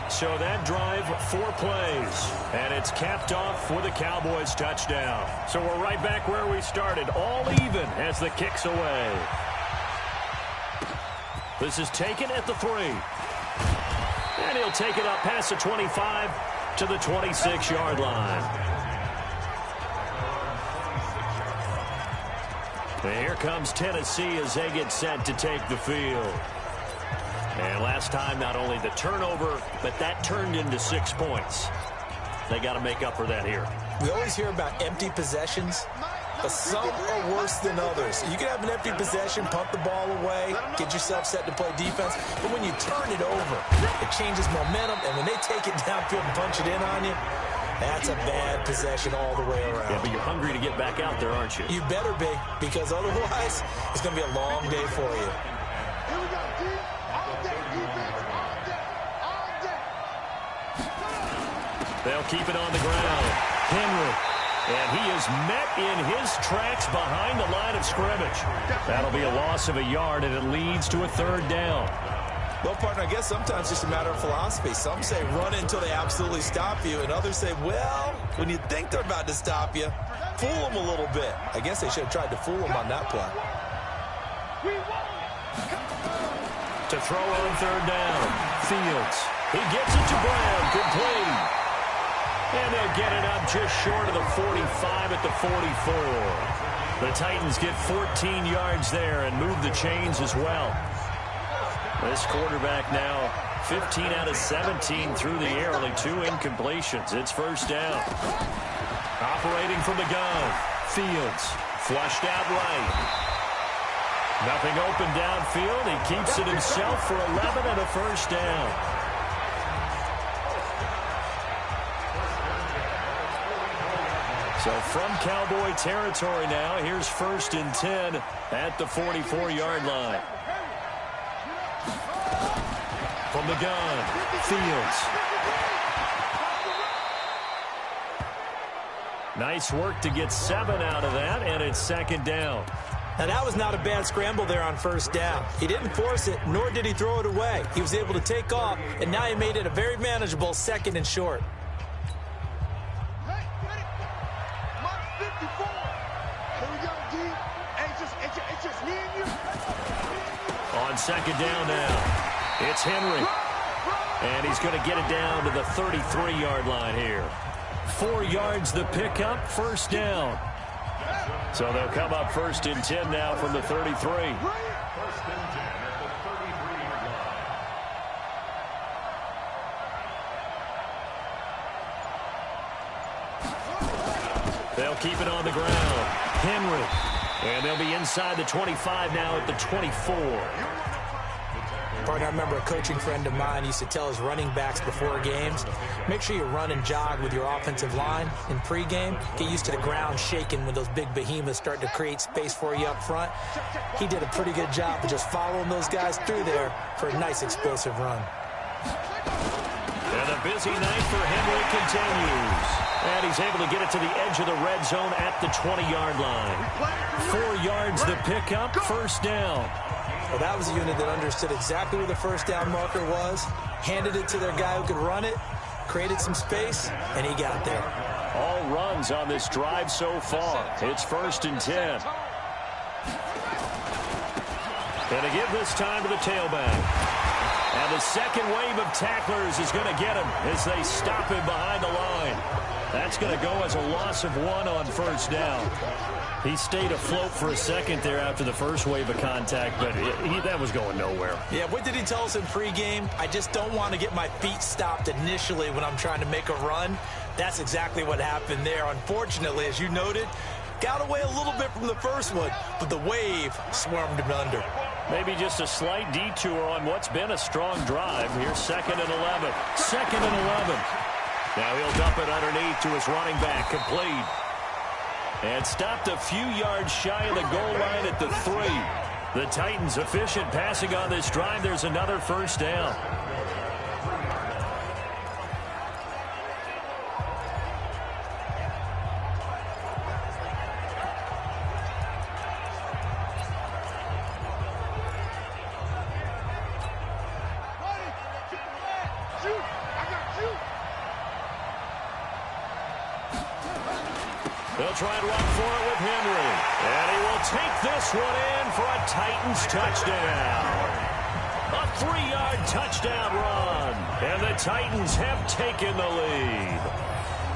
So that drive, 4 plays. And it's capped off with a Cowboys touchdown. So we're right back where we started. All even as the kick's away. This is taken at the 3. And he'll take it up past the 25 to the 26-yard line. And here comes Tennessee as they get set to take the field. And last time, not only the turnover, but that turned into 6 points. They got to make up for that here. We always hear about empty possessions, but some are worse than others. You can have an empty possession, punt the ball away, get yourself set to play defense, but when you turn it over, it changes momentum, and when they take it downfield and punch it in on you, that's a bad possession all the way around. Yeah, but you're hungry to get back out there, aren't you? You better be, because otherwise, it's going to be a long day for you. Here we go, D. All day defense. All day. All day. They'll keep it on the ground. Henry. And he is met in his tracks behind the line of scrimmage. That'll be a loss of a yard, and it leads to a 3rd down. Well, partner, I guess sometimes it's just a matter of philosophy. Some say run until they absolutely stop you, and others say, well, when you think they're about to stop you, fool them a little bit. I guess they should have tried to fool them on that play. To throw on 3rd down, Fields. He gets it to Brown, complete. And they'll get it up just short of the 45 at the 44. The Titans get 14 yards there and move the chains as well. This quarterback now 15 out of 17 through the air, only 2 incompletions. It's 1st down. Operating from the gun, Fields flushed out right. Nothing open downfield. He keeps it himself for 11 and a 1st down. So from Cowboy territory now, here's 1st and 10 at the 44-yard line. From the gun, Fields. Nice work to get 7 out of that, and it's 2nd down. Now, that was not a bad scramble there on 1st down. He didn't force it, nor did he throw it away. He was able to take off, and now he made it a very manageable 2nd and short. On 2nd down now, it's Henry. And he's going to get it down to the 33-yard line here. 4 yards the pickup, 1st down. So they'll come up 1st and 10 now from the 33. 1st and 10 at the 33-yard line. They'll keep it on the ground. Henry. And they'll be inside the 25 now at the 24. Partner, I remember a coaching friend of mine used to tell his running backs before games, make sure you run and jog with your offensive line in pregame. Get used to the ground shaking when those big behemoths start to create space for you up front. He did a pretty good job of just following those guys through there for a nice explosive run. And the busy night for Henry continues. And he's able to get it to the edge of the red zone at the 20-yard line. 4 yards the pickup, 1st down. Well, that was a unit that understood exactly where the 1st down marker was, handed it to their guy who could run it, created some space, and he got there. All runs on this drive so far. It's 1st and 10. And to give this time to the tailback. And the second wave of tacklers is going to get him as they stop him behind the line. That's going to go as a loss of 1 on 1st down. He stayed afloat for a second there after the first wave of contact, but that was going nowhere. Yeah, what did he tell us in pregame? I just don't want to get my feet stopped initially when I'm trying to make a run. That's exactly what happened there. Unfortunately, as you noted, got away a little bit from the first one, but the wave swarmed him under. Maybe just a slight detour on what's been a strong drive. Here's 2nd and 11. 2nd and 11. Now he'll dump it underneath to his running back, complete. And stopped a few yards shy of the goal line at the 3. The Titans efficient passing on this drive. There's another 1st down. They'll try and run for it with Henry. And he will take this one in for a Titans touchdown. A 3-yard touchdown run. And the Titans have taken the lead.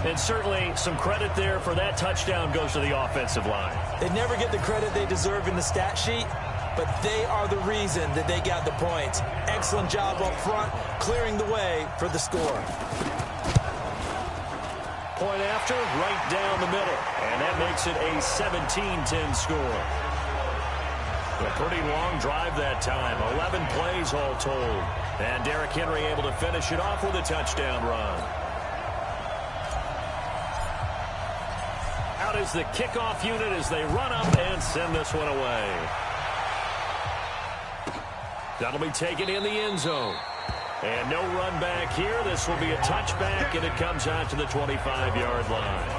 And certainly some credit there for that touchdown goes to the offensive line. They never get the credit they deserve in the stat sheet, but they are the reason that they got the points. Excellent job up front, clearing the way for the score. Point after, right down the middle. And that makes it a 17-10 score. A pretty long drive that time. 11 plays all told. And Derrick Henry able to finish it off with a touchdown run. Out is the kickoff unit as they run up and send this one away. That'll be taken in the end zone. And no run back here. This will be a touchback, and it comes out to the 25-yard line.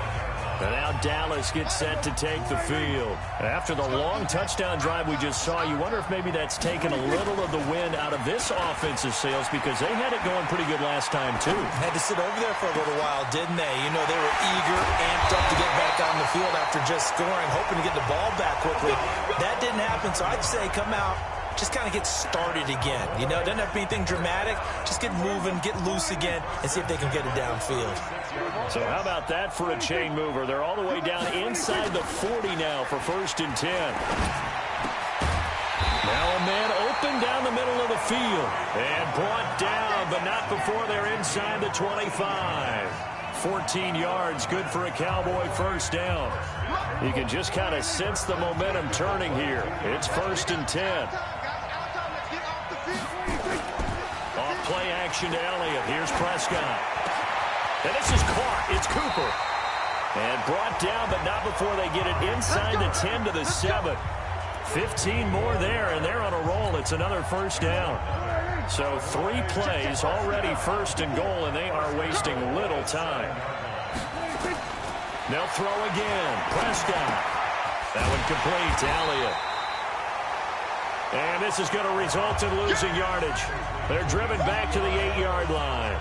And now Dallas gets set to take the field. After the long touchdown drive we just saw, you wonder if maybe that's taken a little of the wind out of this offensive sails, because they had it going pretty good last time, too. Had to sit over there for a little while, didn't they? You know, they were eager, amped up to get back on the field after just scoring, hoping to get the ball back quickly. That didn't happen, so I'd say come out, just kind of get started again. You know, it doesn't have to be anything dramatic. Just get moving, get loose again, and see if they can get it downfield. So how about that for a chain mover? They're all the way down inside the 40 now for 1st and 10. Now a man open down the middle of the field. And brought down, but not before they're inside the 25. 14 yards, good for a Cowboy first down. You can just kind of sense the momentum turning here. It's 1st and 10. Off play action to Elliott. Here's Prescott. And this is caught. It's Cooper. And brought down, but not before they get it inside the 10 to the 7. 15 more there, and they're on a roll. It's another first down. So 3 plays already 1st and goal, and they are wasting little time. They'll throw again. Prescott. That one complete to Elliott. And this is going to result in losing yardage. They're driven back to the 8-yard line.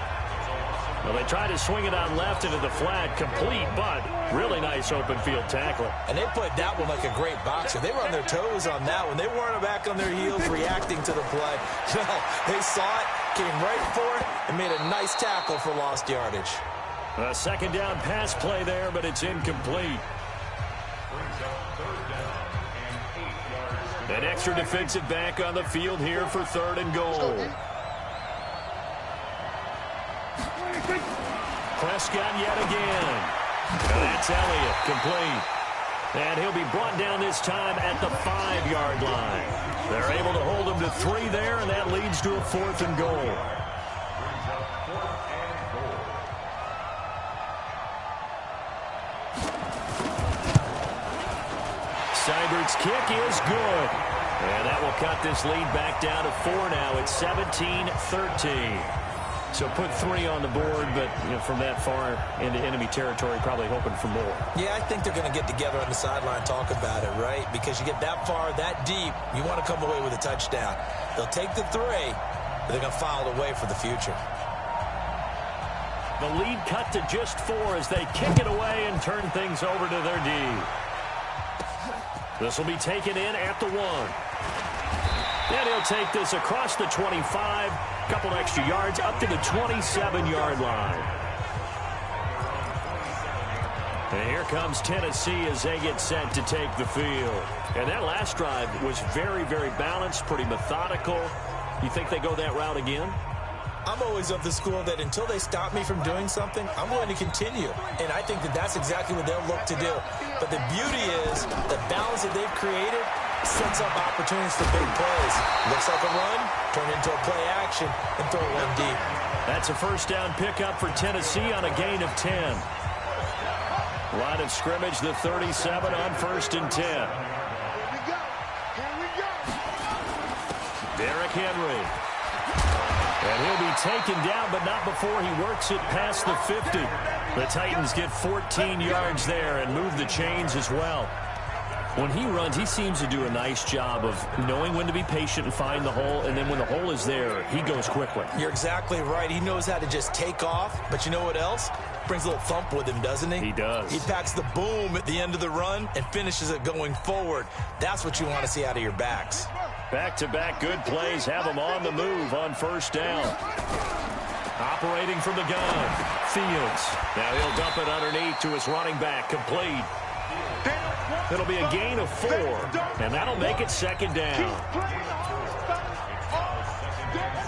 Well, they tried to swing it out left into the flat, complete, but really nice open field tackle. And they played that one like a great boxer. They were on their toes on that one. They weren't back on their heels reacting to the play. No, they saw it, came right for it, and made a nice tackle for lost yardage. A 2nd down pass play there, but it's incomplete. An extra defensive back on the field here for 3rd and goal. Prescott yet again. And that's Elliott, complete. And he'll be brought down this time at the 5-yard line. They're able to hold him to 3 there, and that leads to a 4th and goal. Seibert's kick is good. And that will cut this lead back down to 4 now. It's 17-13. So put 3 on the board, but from that far into enemy territory, probably hoping for more. Yeah, I think they're going to get together on the sideline and talk about it, right? Because you get that far, that deep, you want to come away with a touchdown. They'll take the 3, but they're going to file it away for the future. The lead cut to just 4 as they kick it away and turn things over to their D. This will be taken in at the 1. And he'll take this across the 25, couple extra yards up to the 27-yard line. And here comes Tennessee as they get set to take the field. And that last drive was very, very balanced, pretty methodical. You think they go that route again? I'm always of the school that until they stop me from doing something, I'm going to continue. And I think that that's exactly what they'll look to do. But the beauty is the balance that they've created sets up opportunities for big plays. Looks like a run, turn into a play action, and throw one deep. That's a first down pickup for Tennessee on a gain of 10. Line of scrimmage, the 37 on 1st and 10. Here we go. Derrick Henry. And he'll be taken down, but not before he works it past the 50. The Titans get 14 yards there and move the chains as well. When he runs, he seems to do a nice job of knowing when to be patient and find the hole, and then when the hole is there, he goes quickly. You're exactly right. He knows how to just take off, but you know what else? Brings a little thump with him, doesn't he? He does. He packs the boom at the end of the run and finishes it going forward. That's what you want to see out of your backs. Back-to-back good plays have him on the move on first down. Operating from the gun, Fields. Now he'll dump it underneath to his running back, complete. It'll be a gain of 4, and that'll make it second down.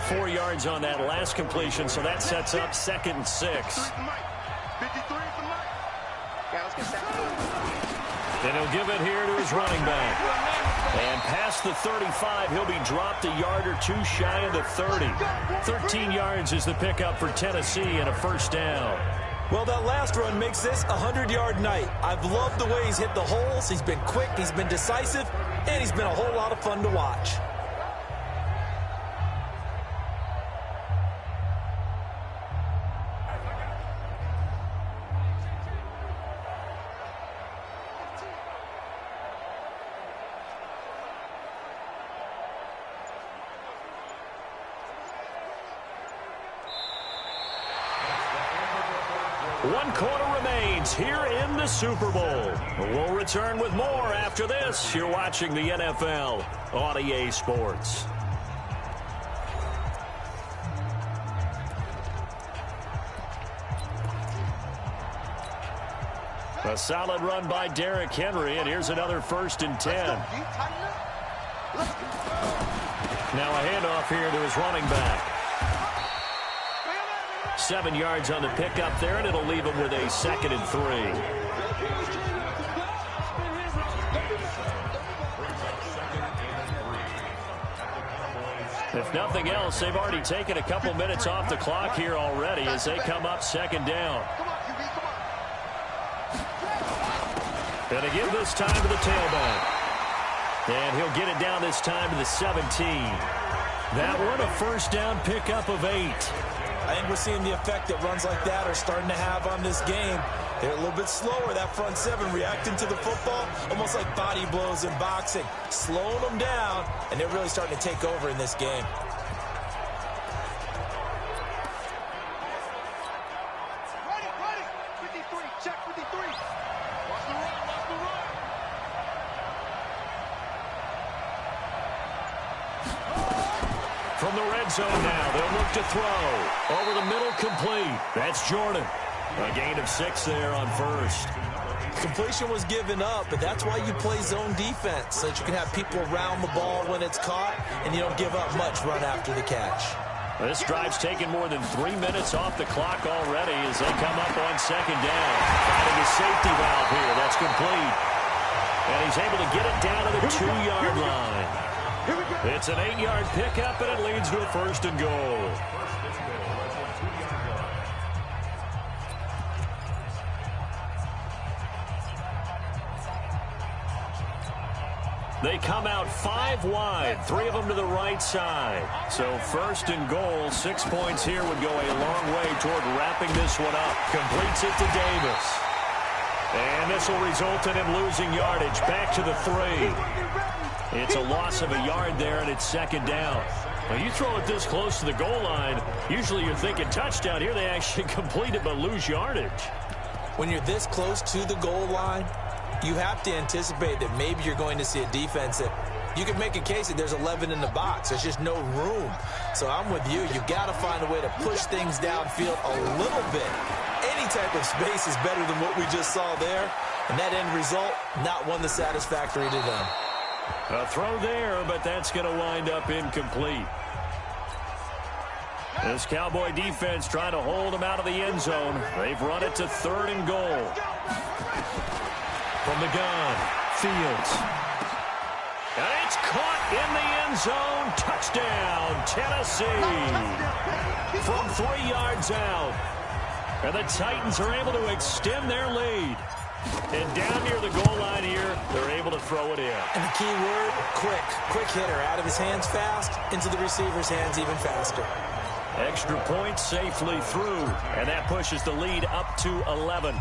4 yards on that last completion, so that sets up 2nd and 6. And he'll give it here to his running back. And past the 35, he'll be dropped a yard or 2 shy of the 30. 13 yards is the pickup for Tennessee and a first down. Well, that last run makes this a 100-yard night. I've loved the way he's hit the holes. He's been quick, he's been decisive, and he's been a whole lot of fun to watch. One quarter remains here in the Super Bowl. We'll return with more after this. You're watching the NFL on EA Sports. A solid run by Derrick Henry, and here's another 1st and 10. Now a handoff here to his running back. 7 yards on the pickup there, and it'll leave him with a 2nd and 3. If nothing else, they've already taken a couple minutes off the clock here already as they come up 2nd down. Gonna give this time to the tailback. And he'll get it down this time to the 17. That one a first down pickup of 8. I think we're seeing the effect that runs like that are starting to have on this game. They're a little bit slower, that front 7, reacting to the football, almost like body blows in boxing, slowing them down, and they're really starting to take over in this game. Ready. 53, check 53. Watch the run. From the red zone now, they'll look to throw. Over the middle, complete. That's Jordan. A gain of 6 there on first. Completion was given up, but that's why you play zone defense, so that you can have people around the ball when it's caught, and you don't give up much run after the catch. This drive's taken more than 3 minutes off the clock already as they come up on 2nd down. Finding a safety valve here. That's complete. And he's able to get it down to the 2-yard line. It's an 8-yard pickup, and it leads to a 1st and goal. They come out 5 wide, 3 of them to the right side. So 1st and goal, 6 points here would go a long way toward wrapping this one up. Completes it to Davis. And this will result in him losing yardage back to the 3. It's a loss of a yard there, and it's 2nd down. Now, you throw it this close to the goal line, usually you're thinking touchdown. Here they actually complete it but lose yardage. When you're this close to the goal line, you have to anticipate that maybe you're going to see a defense that you can make a case that there's 11 in the box. There's just no room. So I'm with you. You've got to find a way to push things downfield a little bit. Any type of space is better than what we just saw there. And that end result, not one that's satisfactory to them. A throw there, but that's going to wind up incomplete. This Cowboy defense trying to hold them out of the end zone. They've run it to 3rd and goal. From the gun, Fields. And it's caught in the end zone. Touchdown, Tennessee. From 3 yards out. And the Titans are able to extend their lead. And down near the goal line here, they're able to throw it in. And the key word, quick. Quick hitter. Out of his hands fast, into the receiver's hands even faster. Extra point safely through. And that pushes the lead up to 11.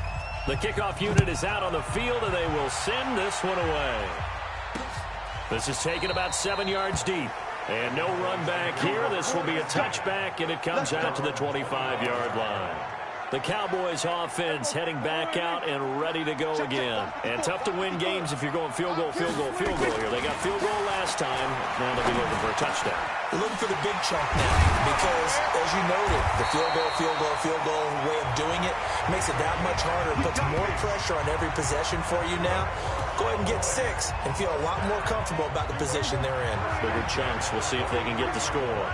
The kickoff unit is out on the field, and they will send this one away. This is taken about 7 yards deep. And no run back here. This will be a touchback, and it comes out to the 25-yard line. The Cowboys offense heading back out and ready to go again. And tough to win games if you're going field goal, field goal, field goal here. They got field goal last time. Now they'll be looking for a touchdown. They're looking for the big chunk now because, as you noted, the field goal way of doing it makes it that much harder. It puts more pressure on every possession for you now. Go ahead and get 6 and feel a lot more comfortable about the position they're in. Bigger chunks. We'll see if they can get the score.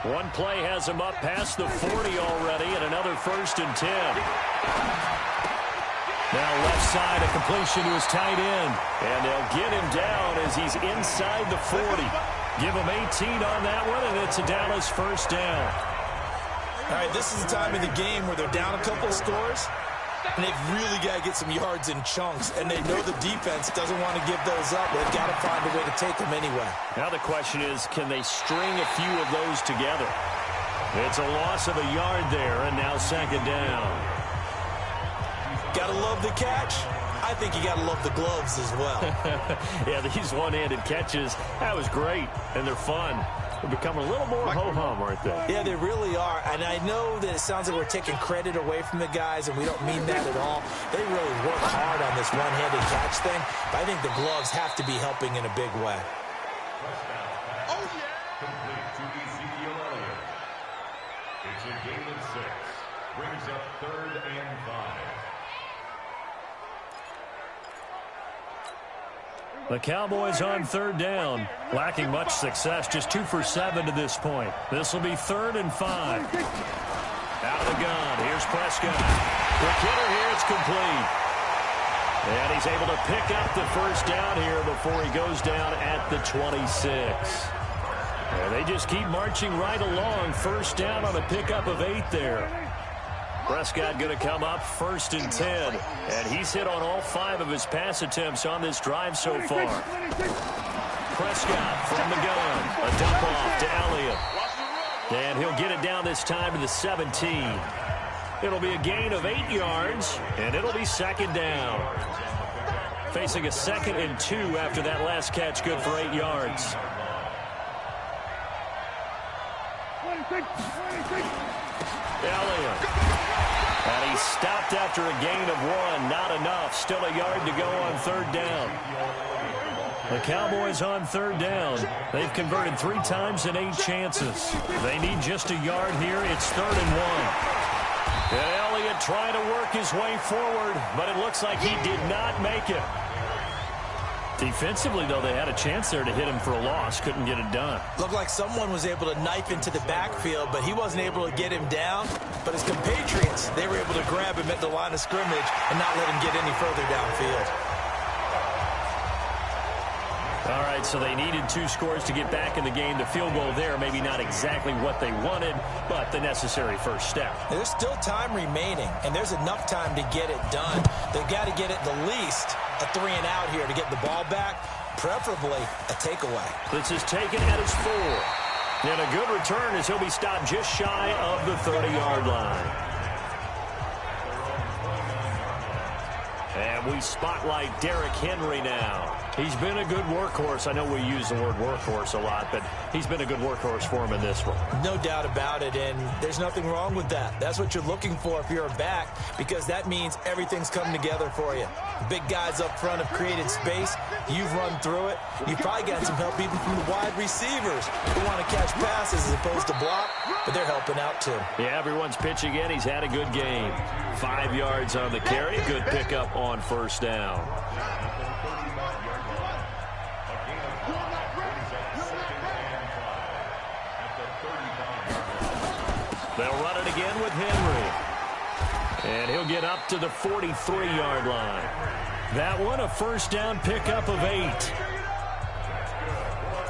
One play has them up past the 40 already, and another 1st and 10. Now left side, a completion to his tight end. And they'll get him down as he's inside the 40. Give him 18 on that one, and it's a Dallas 1st down. All right, this is the time of the game where they're down a couple of scores, and they've really got to get some yards in chunks, and they know the defense doesn't want to give those up. They've got to find a way to take them anyway. Now the question is, can they string a few of those together? It's a loss of a yard there, and now 2nd down. Got to love the catch. I think you got to love the gloves as well. Yeah, these one-handed catches, that was great, and they're fun. They're becoming a little more ho-hum, aren't they? Yeah, they really are. And I know that it sounds like we're taking credit away from the guys, and we don't mean that at all. They really work hard on this one-handed catch thing, but I think the gloves have to be helping in a big way. Oh, yeah. Complete to Ezekiel Elliott. It's a gain of 6. Brings up 3rd and 5. The Cowboys on 3rd down, lacking much success, just 2 for 7 to this point. This will be 3rd and 5. Out of the gun, here's Prescott. The kidder here, it's complete. And he's able to pick up the 1st down here before he goes down at the 26. And they just keep marching right along. 1st down on a pickup of 8 there. Prescott going to come up 1st and 10. And he's hit on all 5 of his pass attempts on this drive so far. Prescott from the gun. A dump off to Elliott. And he'll get it down this time to the 17. It'll be a gain of 8 yards, and it'll be 2nd down. Facing a 2nd and 2 after that last catch, good for 8 yards. Elliott. And he stopped after a gain of 1. Not enough. Still a yard to go on 3rd down. The Cowboys on 3rd down. They've converted 3 times in 8 chances. They need just a yard here. It's 3rd and 1. And Elliott trying to work his way forward, but it looks like he did not make it. Defensively, though, they had a chance there to hit him for a loss. Couldn't get it done. Looked like someone was able to knife into the backfield, but he wasn't able to get him down. But his compatriots, they were able to grab him at the line of scrimmage and not let him get any further downfield. All right, so they needed 2 scores to get back in the game. The field goal there, maybe not exactly what they wanted, but the necessary first step. There's still time remaining, and there's enough time to get it done. They've got to get at the least a 3 and out here to get the ball back, preferably a takeaway. This is taken at his 4. And a good return as he'll be stopped just shy of the 30-yard line. And we spotlight Derrick Henry now. He's been a good workhorse. I know we use the word workhorse a lot, but he's been a good workhorse for him in this one. No doubt about it, and there's nothing wrong with that. That's what you're looking for if you're a back, because that means everything's come together for you. Big guys up front have created space. You've run through it. You've probably gotten some help even from the wide receivers who want to catch passes as opposed to block, but they're helping out too. Yeah, everyone's pitching in. He's had a good game. 5 yards on the carry. Good pickup on 1st down. They'll run it again with Henry. And he'll get up to the 43-yard line. That one, a 1st down pickup of 8.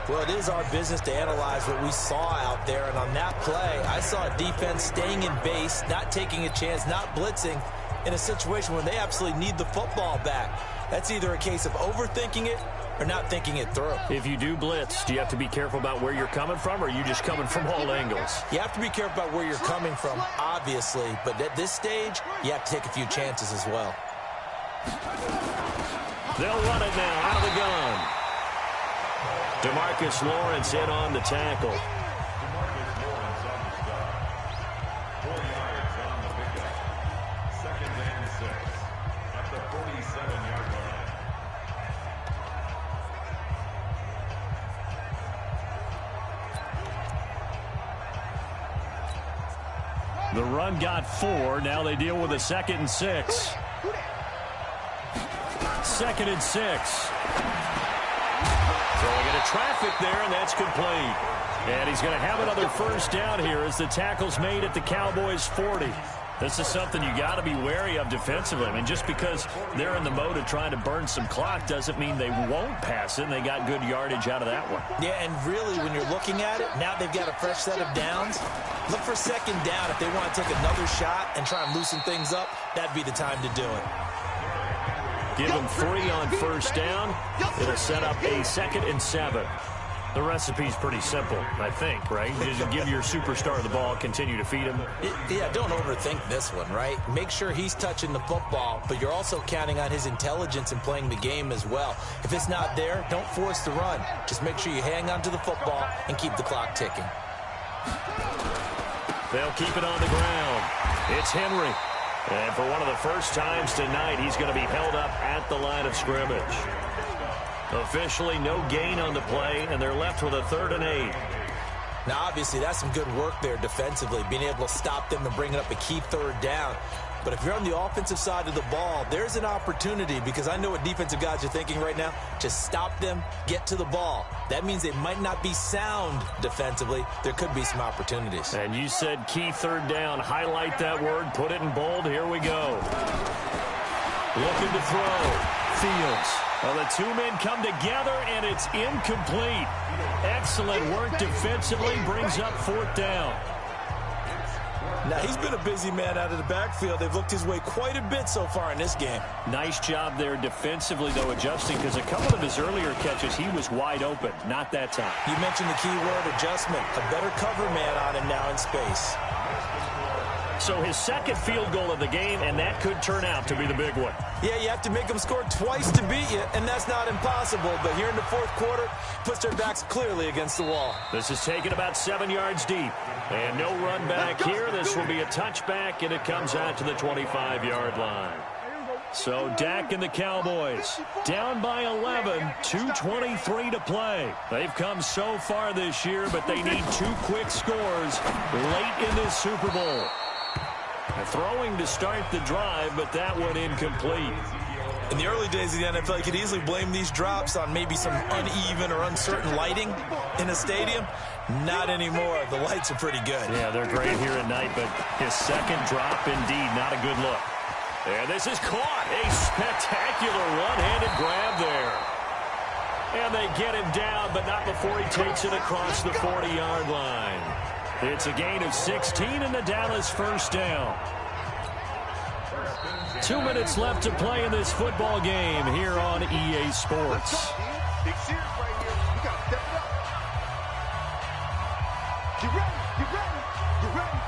Well, it is our business to analyze what we saw out there. And on that play, I saw a defense staying in base, not taking a chance, not blitzing in a situation where they absolutely need the football back. That's either a case of overthinking it or not thinking it through. If you do blitz, do you have to be careful about where you're coming from, or are you just coming from all angles? You have to be careful about where you're coming from, obviously. But at this stage, you have to take a few chances as well. They'll run it now out of the gun. DeMarcus Lawrence in on the tackle. The run got 4. Now they deal with a 2nd and 6. 2nd and 6. Throwing into traffic there, and that's complete. And he's going to have another first down here as the tackle's made at the Cowboys' 40. This is something you got to be wary of defensively. I mean, just because they're in the mode of trying to burn some clock doesn't mean they won't pass it, and they got good yardage out of that one. Yeah, and really, when you're looking at it, now they've got a fresh set of downs. Look for 2nd down. If they want to take another shot and try and loosen things up, that'd be the time to do it. Give them 3 on first down. It'll set up a 2nd and 7. The recipe's pretty simple, I think, right? Just give your superstar the ball, continue to feed him. Yeah, don't overthink this one, right? Make sure he's touching the football, but you're also counting on his intelligence in playing the game as well. If it's not there, don't force the run. Just make sure you hang on to the football and keep the clock ticking. They'll keep it on the ground. It's Henry. And for one of the first times tonight, he's going to be held up at the line of scrimmage. Officially no gain on the play, and they're left with a 3rd and 8. Now, obviously, that's some good work there defensively, being able to stop them and bringing up a key 3rd down. But if you're on the offensive side of the ball, there's an opportunity, because I know what defensive guys are thinking right now. Just stop them, get to the ball. That means they might not be sound defensively. There could be some opportunities. And you said key 3rd down. Highlight that word. Put it in bold. Here we go. Looking to throw. Fields. Well, the 2 men come together, and it's incomplete. Excellent work defensively. Brings up 4th down. Now, he's been a busy man out of the backfield. They've looked his way quite a bit so far in this game. Nice job there defensively, though, adjusting, because a couple of his earlier catches, he was wide open. Not that time. You mentioned the key word, adjustment. A better cover man on him now in space. So his 2nd field goal of the game, and that could turn out to be the big one. Yeah, you have to make them score twice to beat you, and that's not impossible. But here in the 4th quarter, puts their backs clearly against the wall. This is taken about 7 yards deep. And no run back here. This will be a touchback, and it comes out to the 25-yard line. So Dak and the Cowboys down by 11, 2:23 to play. They've come so far this year, but they need 2 quick scores late in this Super Bowl. Throwing to start the drive, but that one incomplete. In the early days of the NFL, you could easily blame these drops on maybe some uneven or uncertain lighting in a stadium. Not anymore. The lights are pretty good. Yeah, they're great here at night, but his 2nd drop, indeed, not a good look. And this is caught. A spectacular one-handed grab there. And they get him down, but not before he takes it across the 40-yard line. It's a gain of 16 and the Dallas 1st down. 2 minutes left to play in this football game here on EA Sports. Big series right here. You got to step it up. Get ready. Get ready. Get ready.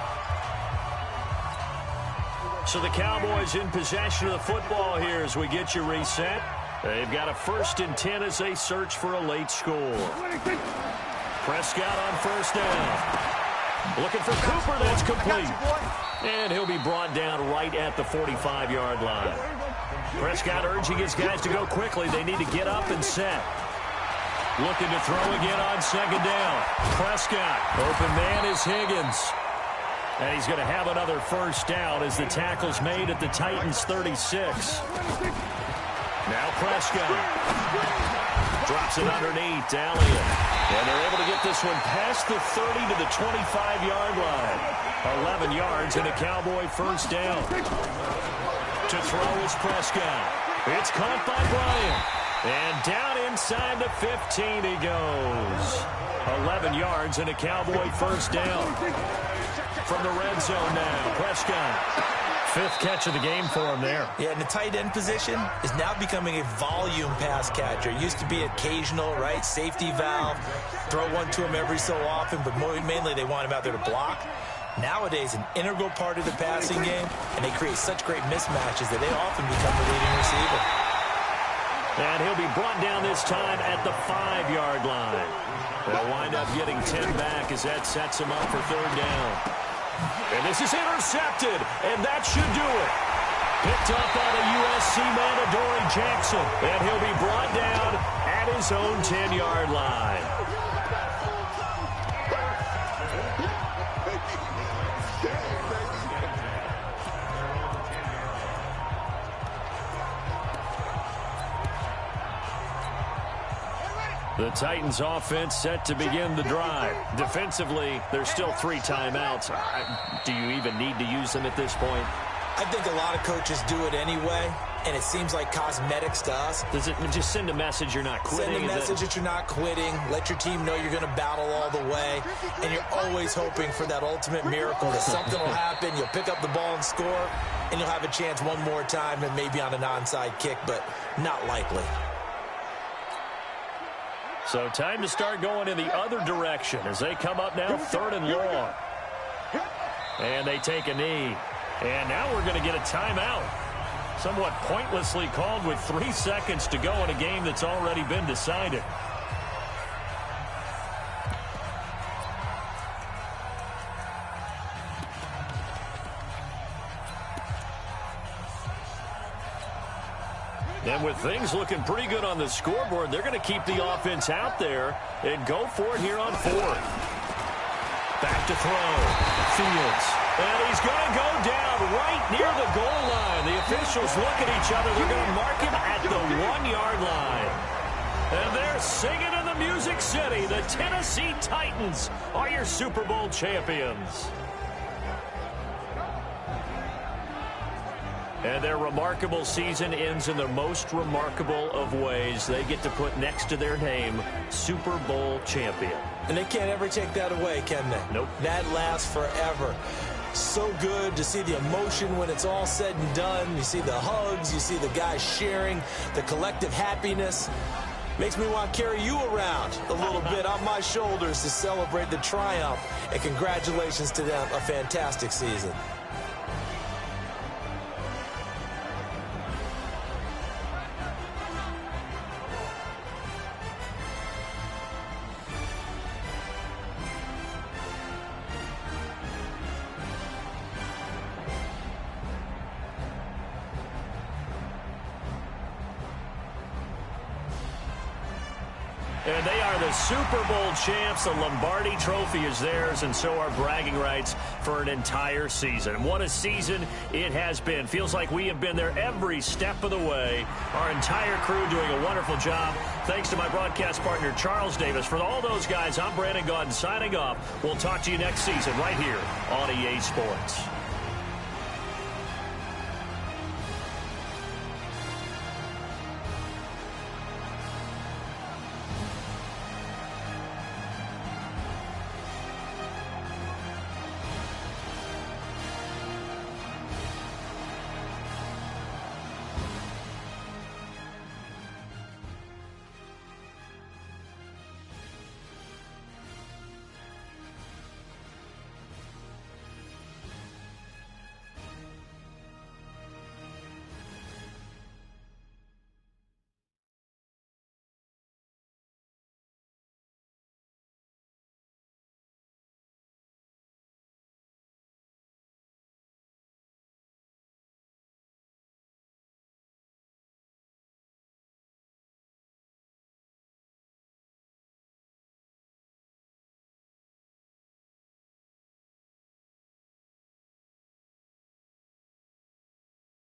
So the Cowboys in possession of the football here as we get you reset. They've got a 1st and 10 as they search for a late score. Prescott on 1st down. Looking for Cooper. That's complete. And he'll be brought down right at the 45-yard line. Prescott urging his guys to go quickly. They need to get up and set. Looking to throw again on 2nd down. Prescott. Open man is Higgins. And he's going to have another 1st down as the tackle's made at the Titans' 36. Now Prescott. Drops it underneath. Elliott. And they're able to get this one past the 30 to the 25-yard line. 11 yards and a Cowboy 1st down. To throw is Prescott. It's caught by Bryant. And down inside the 15 he goes. 11 yards and a Cowboy 1st down. From the red zone now, Prescott. 5th catch of the game for him there. Yeah, and the tight end position is now becoming a volume pass catcher. It used to be occasional, right? Safety valve. Throw one to him every so often, but mainly they want him out there to block. Nowadays, an integral part of the passing game, and they create such great mismatches that they often become the leading receiver. And he'll be brought down this time at the 5-yard line. They'll wind up getting 10 back as that sets him up for 3rd down. And this is intercepted, and that should do it. Picked up by the USC man, Adoree Jackson, and he'll be brought down at his own 10-yard line. The Titans offense set to begin the drive. Defensively, there's still 3 timeouts. Do you even need to use them at this point? I think a lot of coaches do it anyway, and it seems like cosmetics to us. Does it just send a message you're not quitting? Send a message that you're not quitting. Let your team know you're going to battle all the way, and you're always hoping for that ultimate miracle that something will happen, you'll pick up the ball and score, and you'll have a chance one more time and maybe on an onside kick, but not likely. So time to start going in the other direction as they come up now 3rd and long. And they take a knee. And now we're going to get a timeout. Somewhat pointlessly called with 3 seconds to go in a game that's already been decided. And with things looking pretty good on the scoreboard, they're going to keep the offense out there and go for it here on 4th. Back to throw. Fields. And he's going to go down right near the goal line. The officials look at each other. They're going to mark him at the 1-yard line. And they're singing in the Music City. The Tennessee Titans are your Super Bowl champions. And their remarkable season ends in the most remarkable of ways. They get to put next to their name, Super Bowl champion. And they can't ever take that away, can they? Nope. That lasts forever. So good to see the emotion when it's all said and done. You see the hugs. You see the guys sharing, the collective happiness. Makes me want to carry you around a little bit on my shoulders to celebrate the triumph. And congratulations to them. A fantastic season. And they are the Super Bowl champs. The Lombardi Trophy is theirs, and so are bragging rights for an entire season. What a season it has been. Feels like we have been there every step of the way. Our entire crew doing a wonderful job. Thanks to my broadcast partner, Charles Davis. For all those guys, I'm Brandon Gaudin signing off. We'll talk to you next season right here on EA Sports.